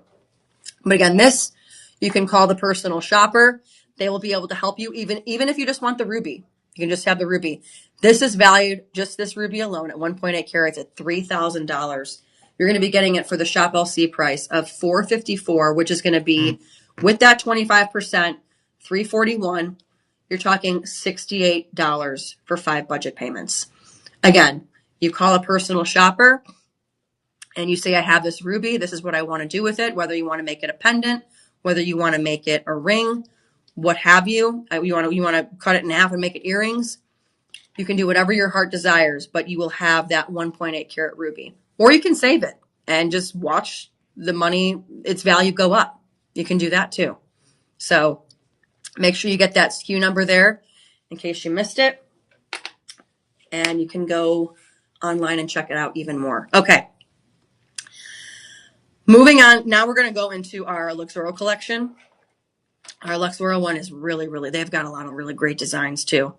But again, this, You can call the personal shopper. They will be able to help you even if you just want the ruby. You can just have the ruby. This is valued, just this ruby alone, at 1.8 carats at $3,000. You're going to be getting it for the Shop LC price of $454, which is going to be, with that 25%, $341. You're talking $68 for 5 budget payments. Again, you call a personal shopper and you say, I have this ruby. This is what I want to do with it, whether you want to make it a pendant, whether you want to make it a ring, what have you. You want to cut it in half and make it earrings. You can do whatever your heart desires, but you will have that 1.8 carat ruby. Or you can save it and just watch the money, its value go up. You can do that too. So make sure you get that SKU number there in case you missed it. And you can go online and check it out even more. Okay. Moving on, now we're going to go into our Luxoro collection. Our Luxoro one is really, they've got a lot of really great designs too. All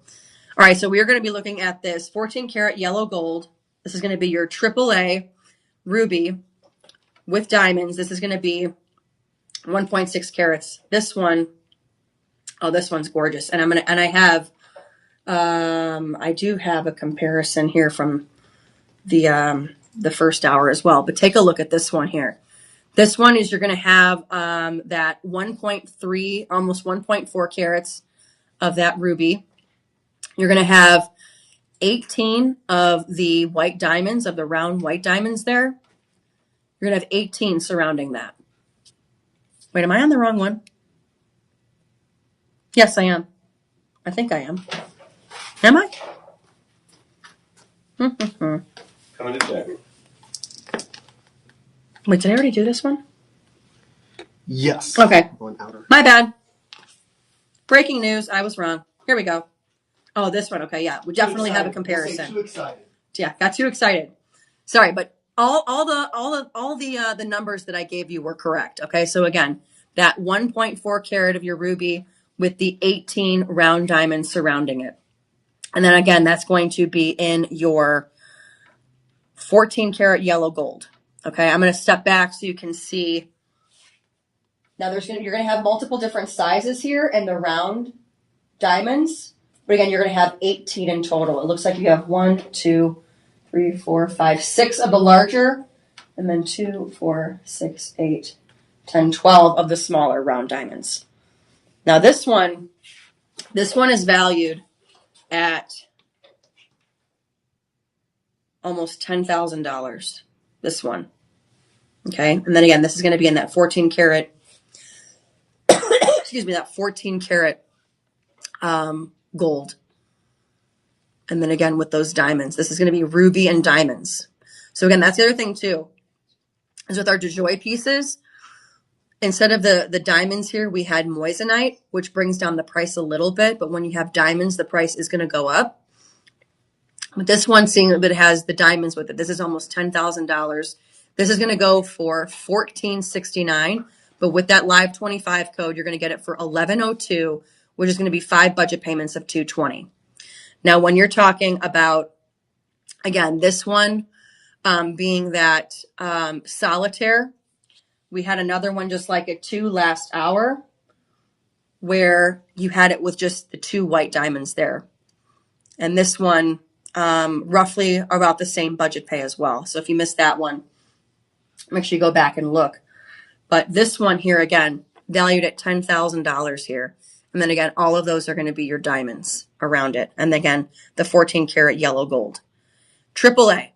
right, so we are going to be looking at this 14 karat yellow gold. This is going to be your AAA ruby with diamonds. This is going to be 1.6 carats. This one, oh, this one's gorgeous. And I do have a comparison here from the first hour as well. But take a look at this one here. This one is you're going to have that 1.3, almost 1.4 carats of that ruby. You're going to have 18 of the white diamonds, of the round white diamonds there. You're going to have 18 surrounding that. Wait, am I on the wrong one? Yes, I am. I think I am. Am I? Coming to check. Wait, did I already do this one? Yes. Okay. One outer. My bad. Breaking news. I was wrong. Here we go. Oh, this one. Okay, yeah. We definitely have a comparison. Too excited. Yeah, got too excited. Sorry, but all the numbers that I gave you were correct. Okay, so again, that 1.4 carat of your ruby with the 18 round diamonds surrounding it, and then again, that's going to be in your 14 karat yellow gold. Okay, I'm going to step back so you can see. Now you're going to have multiple different sizes here and the round diamonds. But again, you're going to have 18 in total. It looks like you have 1, 2, 3, 4, 5, 6 of the larger, and then 2, 4, 6, 8, 10, 12 of the smaller round diamonds. Now this one is valued at almost $10,000. This one. Okay. And then again, this is going to be in that 14 karat, excuse me, that 14 karat gold. And then again, with those diamonds, this is going to be ruby and diamonds. So again, that's the other thing too, is with our DeJoy pieces, instead of the diamonds here, we had moissanite, which brings down the price a little bit. But when you have diamonds, the price is going to go up. But this one, seeing that it has the diamonds with it, this is almost $10,000. This is going to go for $1,469. But with that live 25 code, you're going to get it for $1,102, which is going to be 5 budget payments of $220. Now, when you're talking about, again, this one being that solitaire, we had another one just like it too last hour where you had it with just the 2 white diamonds there. And this one, roughly about the same budget pay as well. So if you missed that one, make sure you go back and look. But this one here, again, valued at $10,000 here. And then again, all of those are going to be your diamonds around it. And again, the 14 karat yellow gold. AAA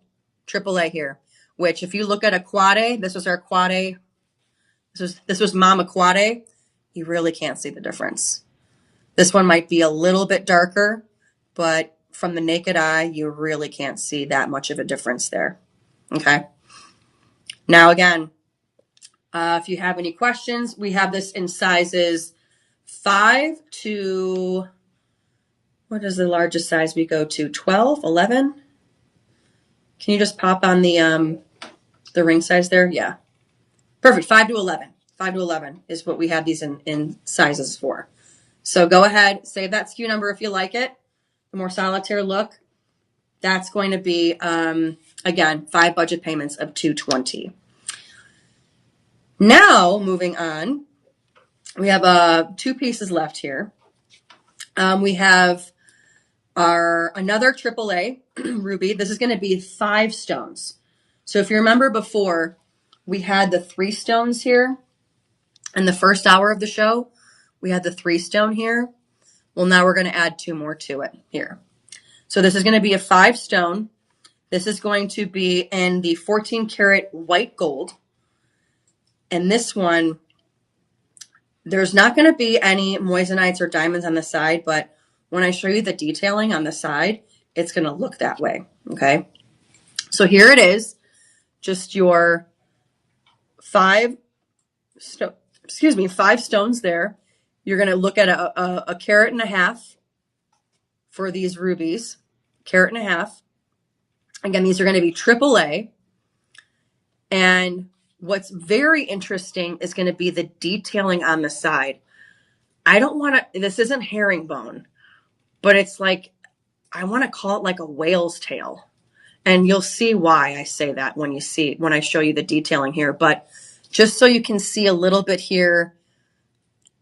here, which if you look at a quade, this was our quade. This was Mama Quade. You really can't see the difference. This one might be a little bit darker, but from the naked eye, you really can't see that much of a difference there. Okay. Now again, if you have any questions, we have this in sizes 5 to, what is the largest size we go to? 12, 11? Can you just pop on the ring size there? Yeah. Perfect. 5 to 11. 5 to 11 is what we have these in sizes for. So go ahead, save that SKU number if you like it. The more solitaire look, that's going to be, again, 5 budget payments of $220. Now, moving on, We have 2 pieces left here. We have another AAA ruby. This is going to be 5 stones. So if you remember before, we had the 3 stones here in the first hour of the show. We had the 3 stone here. Well, now we're going to add 2 more to it here. So this is going to be a 5 stone. This is going to be in the 14 karat white gold. And this one, there's not going to be any moissanites or diamonds on the side, but when I show you the detailing on the side, it's going to look that way, okay? So here it is, just your 5 stones there. You're going to look at a carat and a half for these rubies, carat and a half. Again, these are going to be AAA. And what's very interesting is going to be the detailing on the side. I don't want to, this isn't herringbone, but it's like, I want to call it like a whale's tail. And you'll see why I say that when I show you the detailing here. But just so you can see a little bit here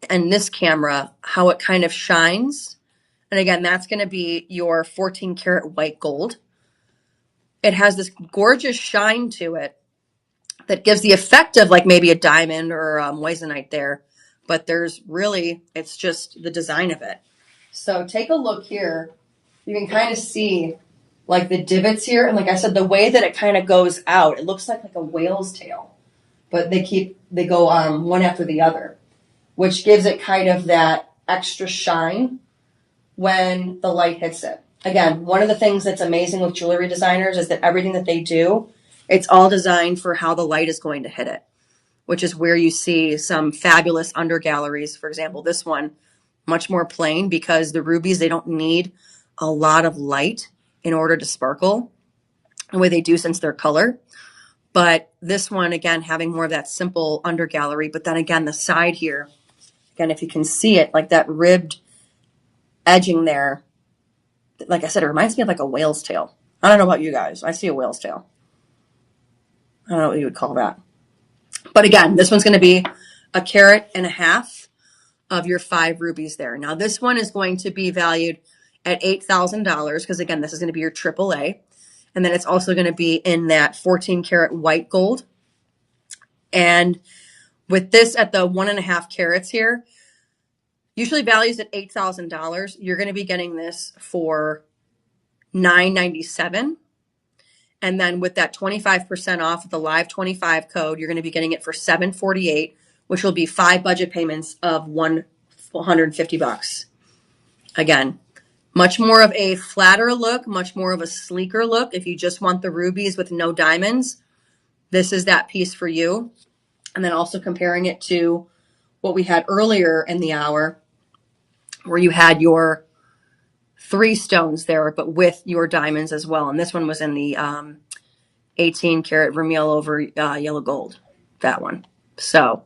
in this camera, how it kind of shines. And again, that's going to be your 14 karat white gold. It has this gorgeous shine to it that gives the effect of like maybe a diamond or a moissanite there. But it's just the design of it. So take a look here. You can kind of see like the divots here. And like I said, the way that it kind of goes out, it looks like a whale's tail. But they go one after the other, which gives it kind of that extra shine when the light hits it. Again, one of the things that's amazing with jewelry designers is that everything that they do, it's all designed for how the light is going to hit it, which is where you see some fabulous under galleries. For example, this one, much more plain because the rubies, they don't need a lot of light in order to sparkle the way they do since they're color. But this one, again, having more of that simple under gallery. But then again, the side here, again, if you can see it, like that ribbed edging there, like I said, it reminds me of like a whale's tail. I don't know about you guys. I see a whale's tail. I don't know what you would call that. But again, this one's going to be a carat and a half of your 5 rubies there. Now, this one is going to be valued at $8,000 because, again, this is going to be your AAA. And then it's also going to be in that 14 karat white gold. And with this at the 1.5 carats here, usually values at $8,000. You're going to be getting this for $997. And then with that 25% off the Live 25 code, you're going to be getting it for $748, which will be 5 budget payments of $150. Again, much more of a flatter look, much more of a sleeker look. If you just want the rubies with no diamonds, this is that piece for you. And then also comparing it to what we had earlier in the hour, where you had your 3 stones there, but with your diamonds as well. And this one was in the 18 karat vermeil over yellow gold, that one. So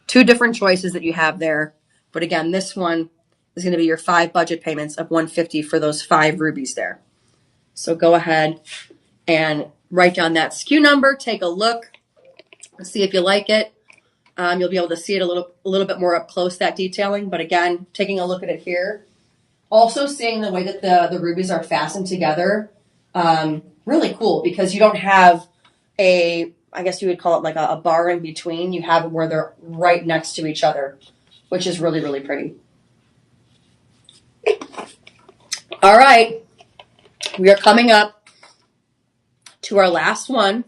2 different choices that you have there. But again, this one is going to be your 5 budget payments of $150 for those 5 rubies there. So go ahead and write down that SKU number, take a look, see if you like it. You'll be able to see it a little bit more up close, that detailing. But again, taking a look at it here, also seeing the way that the rubies are fastened together, really cool because you don't have I guess you would call it like a bar in between. You have it where they're right next to each other, which is really, really pretty. All right, we are coming up to our last one,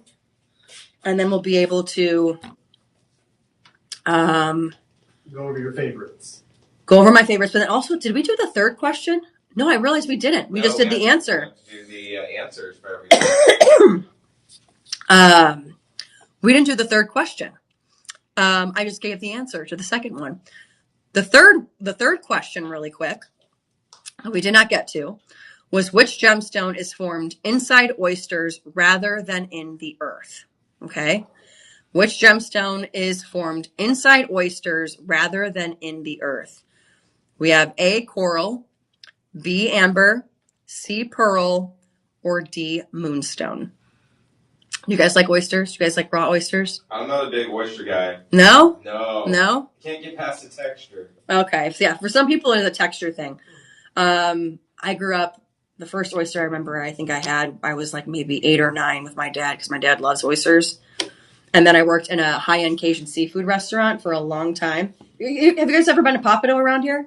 and then we'll be able to go over your favorites. Go over my favorites, but then also, did we do the 3rd question? No, I realized we didn't. We just did the answer. Do the answers for everything. We didn't do the 3rd question. I just gave the answer to the 2nd one. The third question, really quick, we did not get to, was which gemstone is formed inside oysters rather than in the earth? Okay. Which gemstone is formed inside oysters rather than in the earth? We have A, coral, B, amber, C, pearl, or D, moonstone. You guys like oysters? You guys like raw oysters? I'm not a big oyster guy. No? No. No? Can't get past the texture. Okay. So yeah, for some people it's a texture thing. I grew up, the first oyster I remember I think I had, I was like maybe 8 or 9 with my dad because my dad loves oysters. And then I worked in a high-end Cajun seafood restaurant for a long time. Have you guys ever been to Papado around here?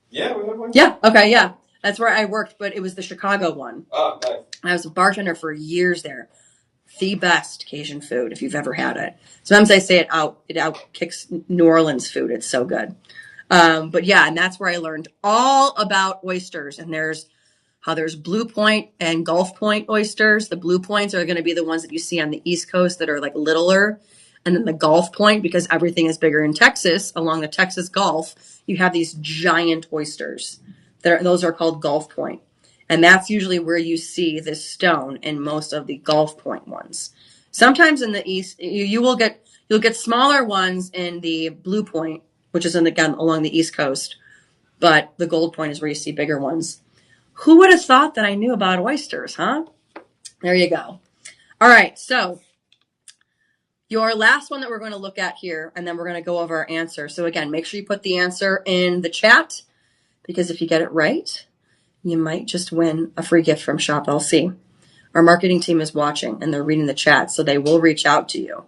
Yeah, we have one. Yeah. Okay. Yeah. That's where I worked, but it was the Chicago one. Oh, nice. I was a bartender for years there. The best Cajun food if you've ever had it. Sometimes I say it out kicks New Orleans food. It's so good. But yeah, and that's where I learned all about oysters. And there's Blue Point and Gulf Point oysters. The Blue Points are going to be the ones that you see on the East Coast that are like littler. And then the Gulf Point, because everything is bigger in Texas, along the Texas Gulf, you have these giant oysters. Those are called Gulf Point. And that's usually where you see this stone in most of the Gulf Point ones. Sometimes in the East, you'll get smaller ones in the Blue Point, which is again along the East Coast. But the Gold Point is where you see bigger ones. Who would have thought that I knew about oysters, huh? There you go. All right, so your last one that we're going to look at here, and then we're going to go over our answer. So again, make sure you put the answer in the chat, because if you get it right, you might just win a free gift from Shop LC. Our marketing team is watching, and they're reading the chat, so they will reach out to you.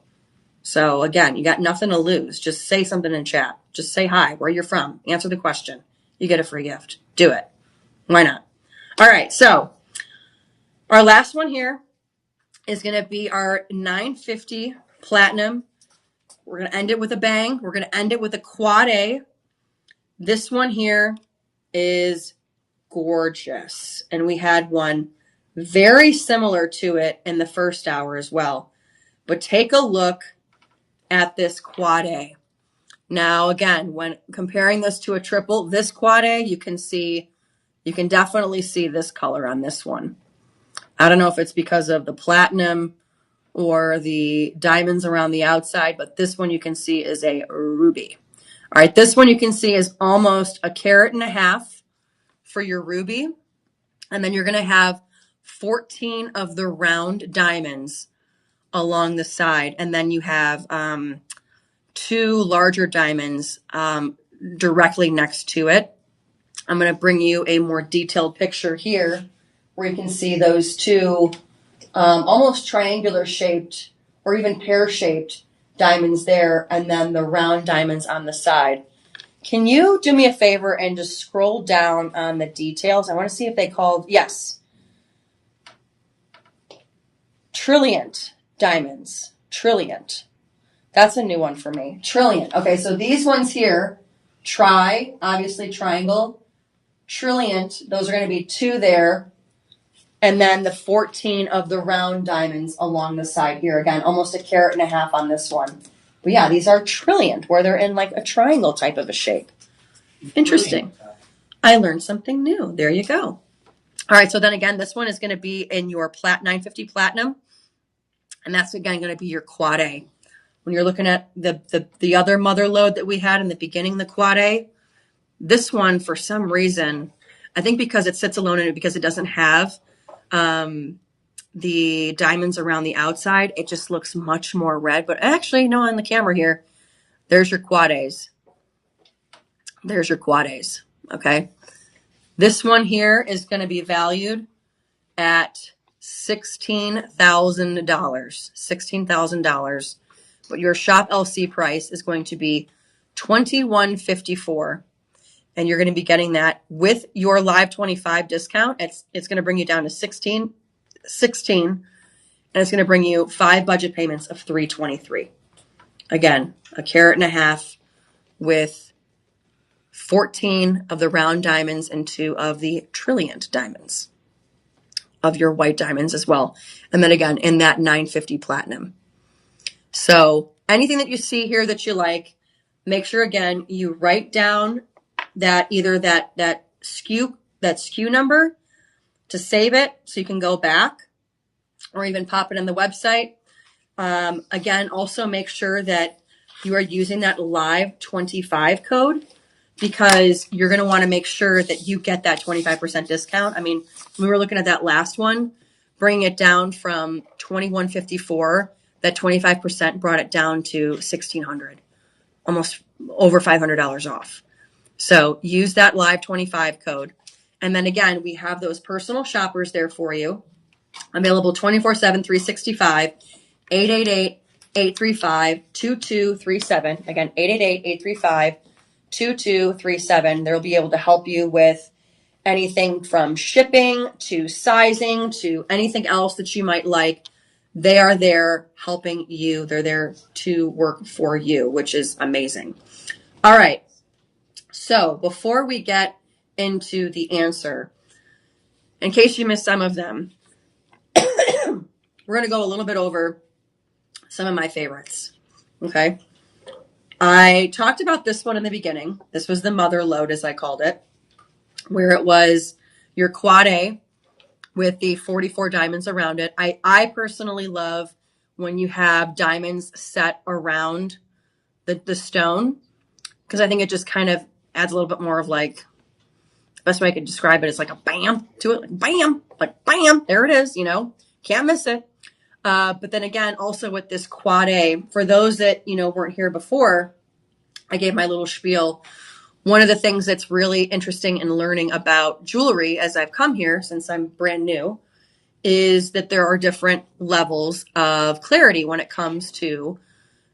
So again, you got nothing to lose. Just say something in chat. Just say hi, where you're from. Answer the question. You get a free gift. Do it. Why not? All right, so our last one here is going to be our 950 Platinum. We're going to end it with a bang. We're going to end it with a quad A. This one here is gorgeous. And we had one very similar to it in the first hour as well. But take a look at this quad A. Now, again, when comparing this to a triple, this quad A, you can definitely see this color on this one. I don't know if it's because of the platinum or the diamonds around the outside, but this one you can see is a ruby. All right, this one you can see is almost 1.5 carats for your ruby. And then you're going to have 14 of the round diamonds along the side. And then you have 2 larger diamonds directly next to it. I'm going to bring you a more detailed picture here where you can see those 2 almost triangular shaped or even pear shaped diamonds there, and then the round diamonds on the side. Can you do me a favor and just scroll down on the details? I want to see if they called, yes, Trilliant diamonds. Trilliant. That's a new one for me. Trilliant. Okay, so these ones here, obviously triangle, Trilliant, those are going to be 2 there. And then the 14 of the round diamonds along the side here. Again, almost 1.5 carats on this one. But yeah, these are Trilliant, where they're in like a triangle type of a shape. Interesting. I learned something new. There you go. All right, so then again, this one is going to be in your 950 Platinum. And that's again going to be your quad A. When you're looking at the other mother lode that we had in the beginning, the quad A, this one, for some reason, I think because it sits alone and because it doesn't have the diamonds around the outside, it just looks much more red. But actually, no, on the camera here, there's your quad A's. There's your quad A's, okay? This one here is going to be valued at $16,000. $16,000. But your Shop LC price is going to be $21.54. And you're going to be getting that with your Live 25 discount. It's going to bring you down to 16, and it's going to bring you 5 budget payments of $323. Again, 1.5 carats with 14 of the round diamonds and 2 of the Trilliant diamonds of your white diamonds as well. And then again, in that 950 Platinum. So anything that you see here that you like, make sure again you write down that either that SKU number to save it so you can go back, or even pop it in the website. Again, also make sure that you are using that Live 25 code, because you're going to want to make sure that you get that 25% discount. I mean, we were looking at that last one, bringing it down from $2,154. That 25% brought it down to $1,600, almost over $500 off. So use that live 25 code. And then again, we have those personal shoppers there for you, available 24/7, 365, 888-835-2237. Again, 888-835-2237. They'll be able to help you with anything from shipping to sizing to anything else that you might like. They are there helping you. They're there to work for you, which is amazing. All right. So before we get into the answer, in case you missed some of them, we're going to go a little bit over some of my favorites. Okay. I talked about this one in the beginning. This was the mother load, as I called it, where it was your quad A with the 44 diamonds around it. I personally love when you have diamonds set around the stone, because I think it just kind of adds a little bit more of like, the best way I could describe it is like a bam to it. Like bam, like bam, there it is, can't miss it. But then again, also with this quad A, for those that, weren't here before, I gave my little spiel. One of the things that's really interesting in learning about jewelry as I've come here, since I'm brand new, is that there are different levels of clarity when it comes to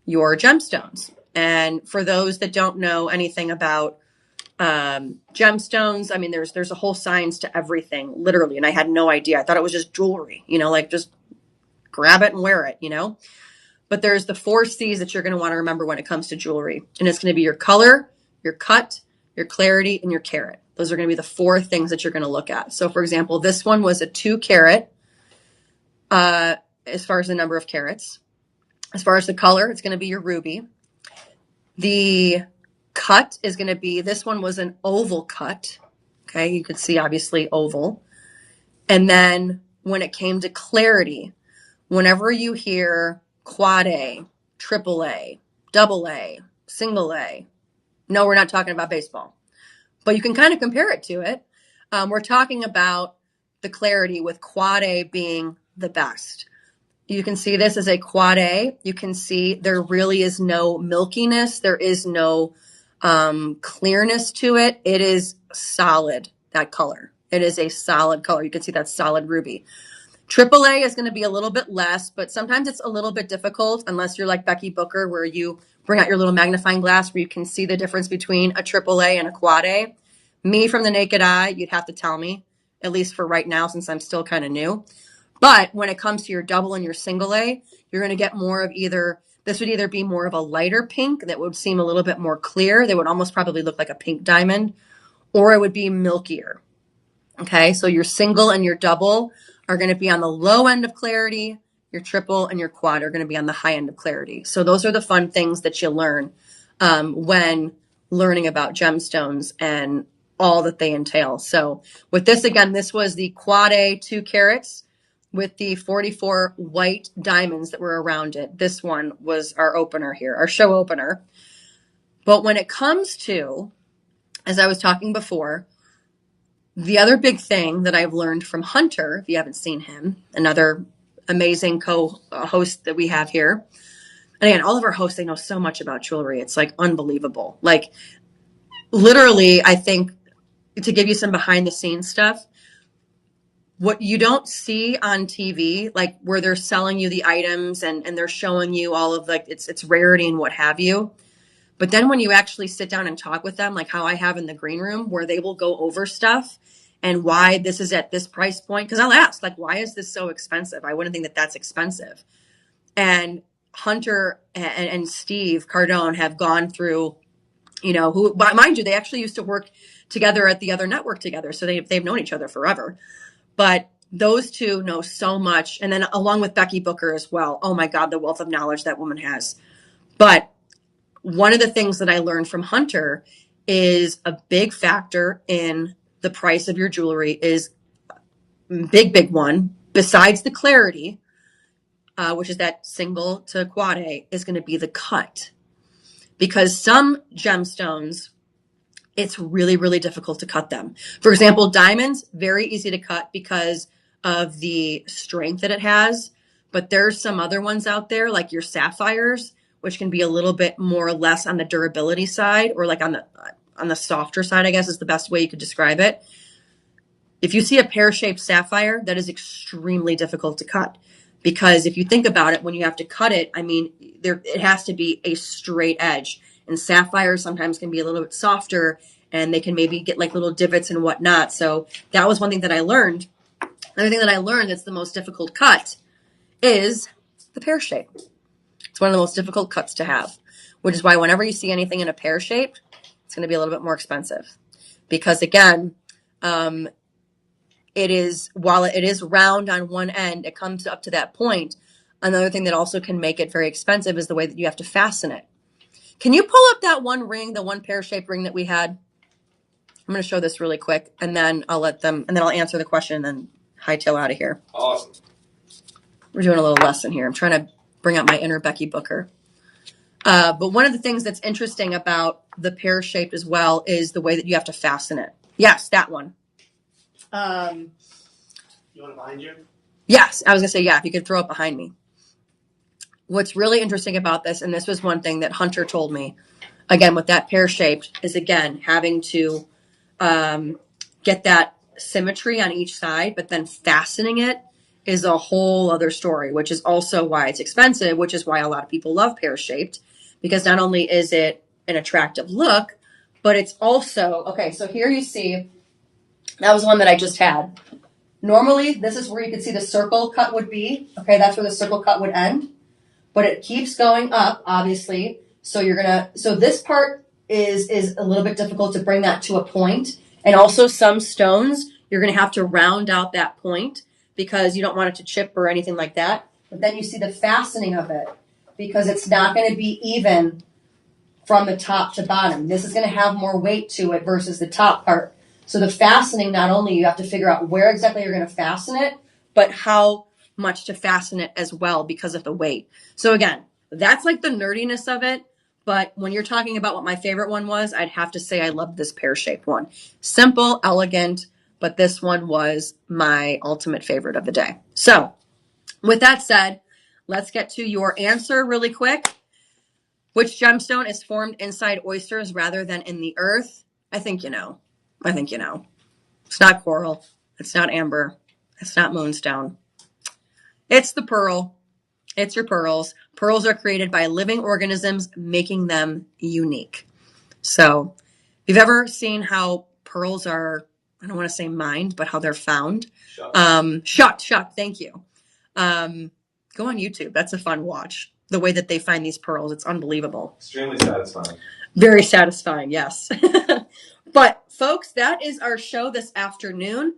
your gemstones. And for those that don't know anything about gemstones, I mean, there's a whole science to everything, literally. And I had no idea. I thought it was just jewelry, like just grab it and wear it, But there's the 4 C's that you're going to want to remember when it comes to jewelry. And it's going to be your color, your cut, your clarity, and your carat. Those are going to be the 4 things that you're going to look at. So for example, this one was a 2 carat, as far as the number of carats. As far as the color, it's going to be your ruby. The cut is going to be, this one was an oval cut. Okay. You could see obviously oval. And then when it came to clarity, whenever you hear quad A, triple A, double A, single A, no, we're not talking about baseball, but you can kind of compare it to it. We're talking about the clarity with quad A being the best. You can see this as a quad A. You can see there really is no milkiness. There is no clearness to it. It is solid, that color. It is a solid color. You can see that solid ruby. Triple A is going to be a little bit less, but sometimes it's a little bit difficult unless you're like Becky Booker, where you bring out your little magnifying glass where you can see the difference between a triple A and a quad A. Me, from the naked eye, you'd have to tell me, at least for right now, since I'm still kind of new. But when it comes to your double and your single A, you're going to get more of this would either be more of a lighter pink that would seem a little bit more clear. They would almost probably look like a pink diamond, or it would be milkier. Okay, so your single and your double are going to be on the low end of clarity. Your triple and your quad are going to be on the high end of clarity. So those are the fun things that you learn when learning about gemstones and all that they entail. So with this, again, this was the quad A 2 carats with the 44 white diamonds that were around it. This one was our opener here, our show opener. But when it comes to, as I was talking before, the other big thing that I've learned from Hunter, if you haven't seen him, another amazing co-host that we have here. And again, all of our hosts, they know so much about jewelry. It's like unbelievable. Like literally, I think, to give you some behind the scenes stuff, what you don't see on TV, like where they're selling you the items and they're showing you all of like its rarity and what have you. But then when you actually sit down and talk with them, like how I have in the green room, where they will go over stuff and why this is at this price point. Because I'll ask, like, why is this so expensive? I wouldn't think that that's expensive. And Hunter and Steve Cardone have gone through, who, mind you, they actually used to work together at the other network together. So they've known each other forever. But those two know so much. And then along with Becky Booker as well. Oh my God, the wealth of knowledge that woman has. But one of the things that I learned from Hunter is a big factor in the price of your jewelry is big one, besides the clarity, which is that single to quad A, is going to be the cut. Because some gemstones, it's really, really difficult to cut them. For example, diamonds, very easy to cut because of the strength that it has. But there's some other ones out there, like your sapphires, which can be a little bit more or less on the durability side, or like on the softer side, I guess is the best way you could describe it. If you see a pear-shaped sapphire, that is extremely difficult to cut, because if you think about it, when you have to cut it, I mean, it has to be a straight edge. And sapphires sometimes can be a little bit softer, and they can maybe get like little divots and whatnot. So that was one thing that I learned. Another thing that I learned that's the most difficult cut is the pear shape. It's one of the most difficult cuts to have, which is why whenever you see anything in a pear shape, it's going to be a little bit more expensive. Because again, while it is round on one end, it comes up to that point. Another thing that also can make it very expensive is the way that you have to fasten it. Can you pull up that one ring, the one pear-shaped ring that we had? I'm going to show this really quick, and then I'll answer the question and then hightail out of here. Awesome. We're doing a little lesson here. I'm trying to bring out my inner Becky Booker. But one of the things that's interesting about the pear-shaped as well is the way that you have to fasten it. Yes, that one. You want it behind you? Yes, I was going to say, yeah, if you could throw it behind me. What's really interesting about this, and this was one thing that Hunter told me, again, with that pear-shaped, is, again, having to get that symmetry on each side, but then fastening it is a whole other story, which is also why it's expensive, which is why a lot of people love pear-shaped, because not only is it an attractive look, but it's also, okay, so here you see, that was one that I just had. Normally, this is where you could see the circle cut would be. Okay, that's where the circle cut would end. But it keeps going up, obviously. So this part is a little bit difficult to bring that to a point. And also some stones, you're going to have to round out that point because you don't want it to chip or anything like that. But then you see the fastening of it because it's not going to be even from the top to bottom. This is going to have more weight to it versus the top part. So the fastening, not only you have to figure out where exactly you're going to fasten it, but how much to fasten it as well because of the weight. So again, that's like the nerdiness of it. But when you're talking about what my favorite one was, I'd have to say I love this pear-shaped one. Simple, elegant, but this one was my ultimate favorite of the day. So with that said, let's get to your answer really quick. Which gemstone is formed inside oysters rather than in the earth? I think you know. It's not coral. It's not amber. It's not moonstone. It's the pearl. It's your pearls. Pearls are created by living organisms, making them unique. So if you've ever seen how pearls are, I don't want to say mined, but how they're found. Shut. Thank you. Go on YouTube. That's a fun watch. The way that they find these pearls, it's unbelievable. Extremely satisfying. Very satisfying, yes. But folks, that is our show this afternoon.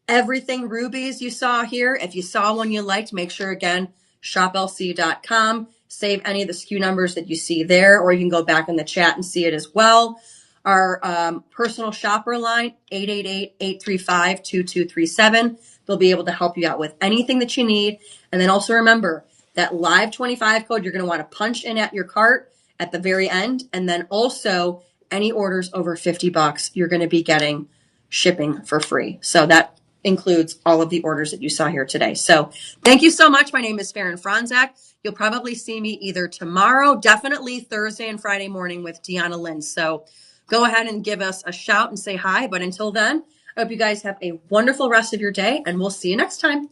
Everything rubies you saw here. If you saw one you liked, make sure, again, shoplc.com. Save any of the SKU numbers that you see there, or you can go back in the chat and see it as well. Our personal shopper line, 888-835-2237. They'll be able to help you out with anything that you need. And then also remember that live 25 code you're going to want to punch in at your cart at the very end. And then also any orders over $50, you're going to be getting shipping for free. So that includes all of the orders that you saw here today. So thank you so much. My name is Faran Fronczak. You'll probably see me either tomorrow, definitely Thursday and Friday morning with Deanna Lynn. So go ahead and give us a shout and say hi. But until then, I hope you guys have a wonderful rest of your day, and we'll see you next time.